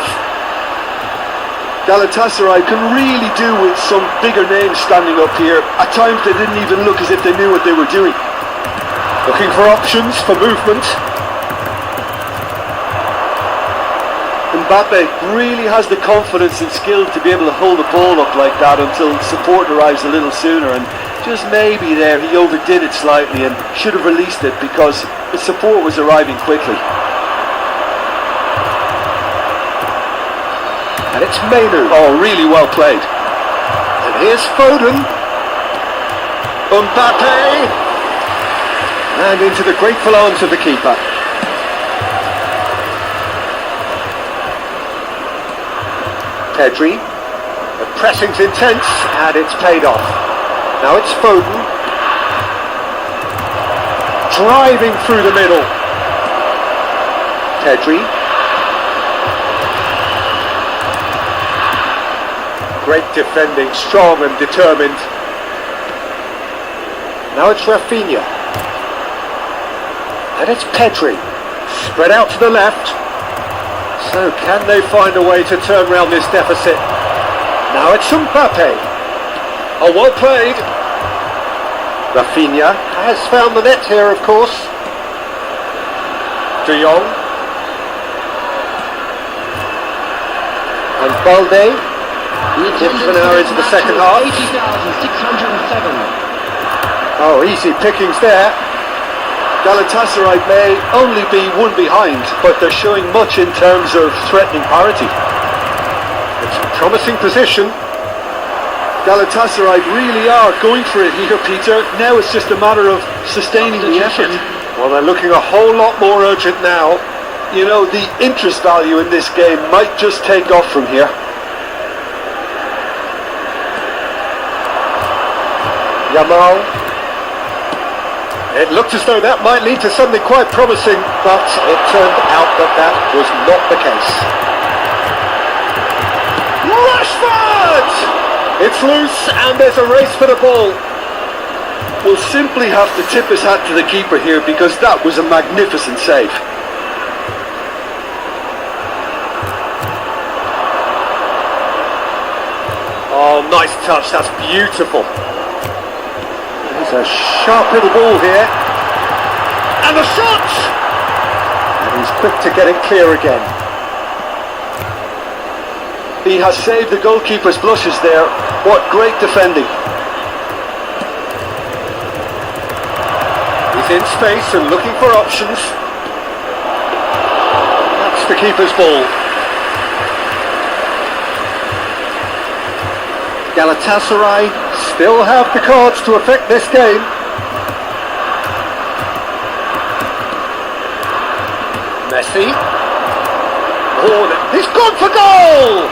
Galatasaray can really do with some bigger names standing up here. At times they didn't even look as if they knew what they were doing. Looking for options for movement. Mbappe really has the confidence and skill to be able to hold the ball up like that until support arrives a little sooner, and just maybe there he overdid it slightly and should have released it because the support was arriving quickly. And it's Menu. Oh, really well played. And here's Foden. Mbappe. And into the grateful arms of the keeper. Pedri. The pressing's intense and it's paid off. Now it's Foden. Driving through the middle. Pedri. Great defending, strong and determined. Now it's Rafinha. And it's Pedri. Spread out to the left. So can they find a way to turn around this deficit? Now it's Mbappe. Oh, well played. Rafinha has found the net here, of course. De Jong. And Balde. Tips for an hour into the second half. 80,607. Oh, easy pickings there. Galatasaray may only be one behind, but they're showing much in terms of threatening parity. It's a promising position. Galatasaray really are going for it here, Peter. Now it's just a matter of sustaining the effort. Well, they're looking a whole lot more urgent now. You know, the interest value in this game might just take off from here. Yamal. It looked as though that might lead to something quite promising, but it turned out that that was not the case. Rashford! It's loose and there's a race for the ball. We'll simply have to tip his hat to the keeper here because that was a magnificent save. Oh, nice touch, that's beautiful. There's a sharp little ball here. And the shot! And he's quick to get it clear again. He has saved the goalkeeper's blushes there. What great defending. He's in space and looking for options. That's the keeper's ball. Galatasaray still have the cards to affect this game. Messi. horn. He's gone for goal!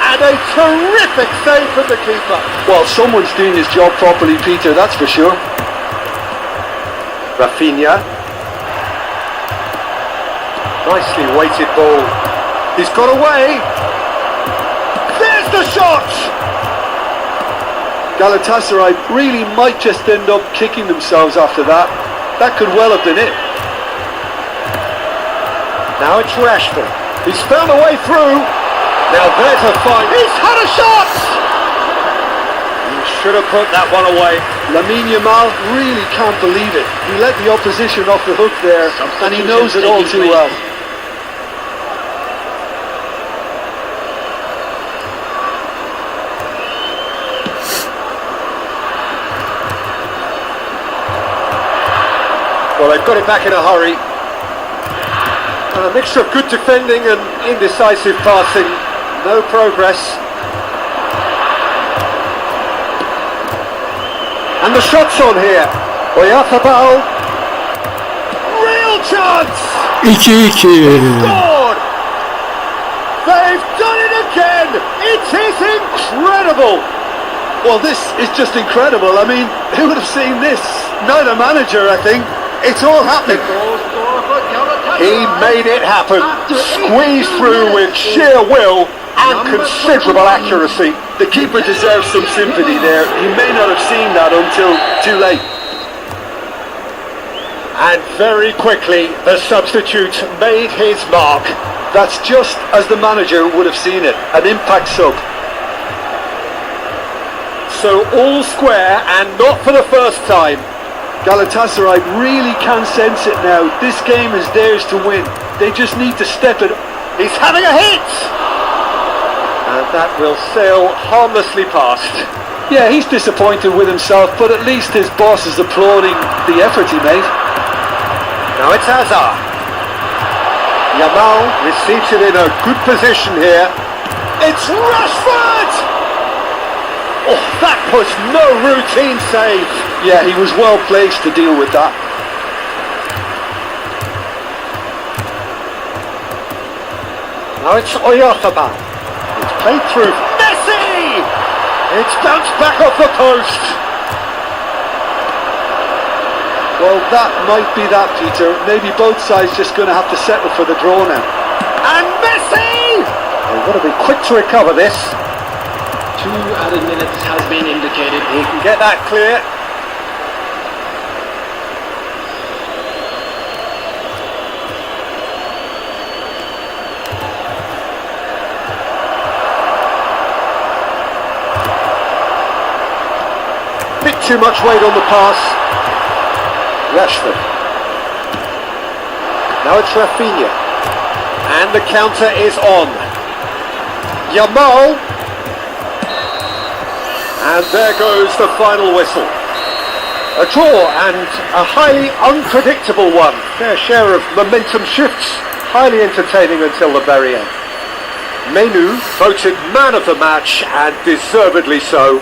And a terrific save from the keeper. Well, someone's doing his job properly, Peter, that's for sure. Rafinha. Nicely weighted ball. He's got away. There's the shot! Galatasaray really might just end up kicking themselves after that. That could well have been it. Now it's Rashford. He's found a way through. Now there's a fight. He's had a shot! He should have put that one away. Lamine Yamal really can't believe it. He let the opposition off the hook there, and he knows it all too well. Well, they've got it back in a hurry. A mixture of good defending and indecisive passing. No progress. And the shot's on here. Oyun. Real chance! 2-2. Scored! They've done it again! It is incredible! Well, this is just incredible. I mean, who would have seen this? Not a manager, I think. It's all happening. He made it happen. Squeezed through with sheer will and considerable accuracy. The keeper deserves some sympathy there. He may not have seen that until too late. And very quickly, the substitute made his mark. That's just as the manager would have seen it. An impact sub. So all square, and not for the first time. Galatasaray really can sense it now. This game is theirs to win. They just need to step it up. He's having a hit! And that will sail harmlessly past. Yeah, he's disappointed with himself, but at least his boss is applauding the effort he made. Now it's Hazard. Yamal receives it in a good position here. It's Rashford! Oh, that was no routine save. Yeah, he was well placed to deal with that. Now it's Oyun. It's played through. Messi! It's bounced back off the post. Well, that might be that, Peter. Maybe both sides just going to have to settle for the draw now. And Messi! They've got to be quick to recover this. 2 added minutes has been indicated. He can get that clear. Bit too much weight on the pass. Rashford. Now it's Rafinha. And the counter is on. Yamal. And there goes the final whistle. A draw and a highly unpredictable one. Fair share of momentum shifts. Highly entertaining until the very end. Menu voted man of the match, and deservedly so.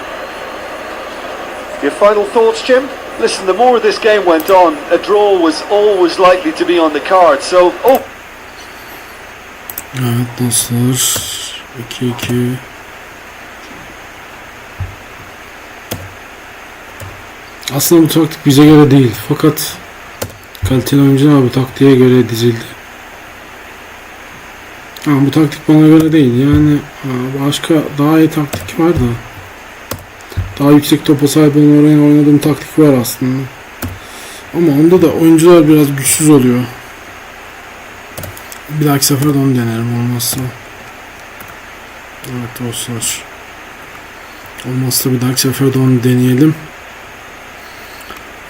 Your final thoughts, Jim? Listen, the more this game went on, a draw was always likely to be on the card. So, Evet dostlar. 2-2. Aslında bu taktik bize göre değil. Fakat kaliteli oyuncular bu taktiğe göre dizildi. Bu taktik bana göre değil. Yani başka daha iyi taktik var da. Daha yüksek topa sahip olmayan oynadığım taktik var aslında. Ama onda da oyuncular biraz güçsüz oluyor. Bir dahaki sefer de onu denerim olmazsa. Evet dostlar. Olmazsa bir dahaki sefer de onu deneyelim.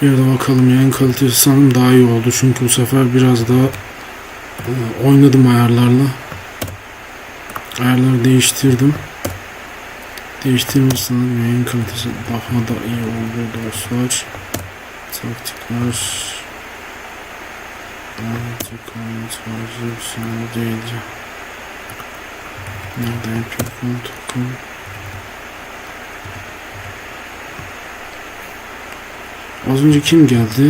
Bir de bakalım, yayın kalitesi sanırım daha iyi oldu. Çünkü bu sefer biraz daha oynadım ayarlarla. Ayarları değiştirdim. Değiştirmişsiniz, yayın kalitesi daha da iyi oldu dostlar. Taktikler. Değildir. Nerede yapıyorum takım? Az önce kim geldi?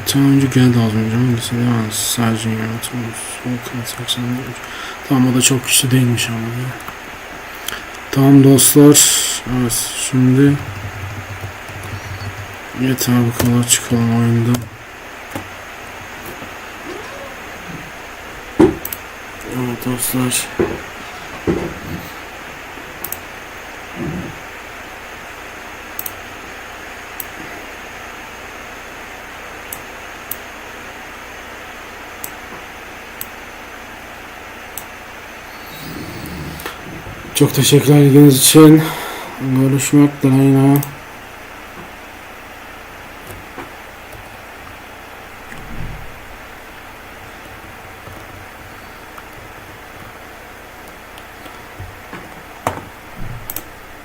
tane oyuncu geldi az önce. Hangisi? Yani Sergio yönetimi. Tamam, o da çok güçlü değilmiş ama. Tamam dostlar. Evet, şimdi yeter bu kadar, çıkalım oyunda. Evet dostlar. Çok teşekkürler ilginiz için. Görüşmek dileğiyle.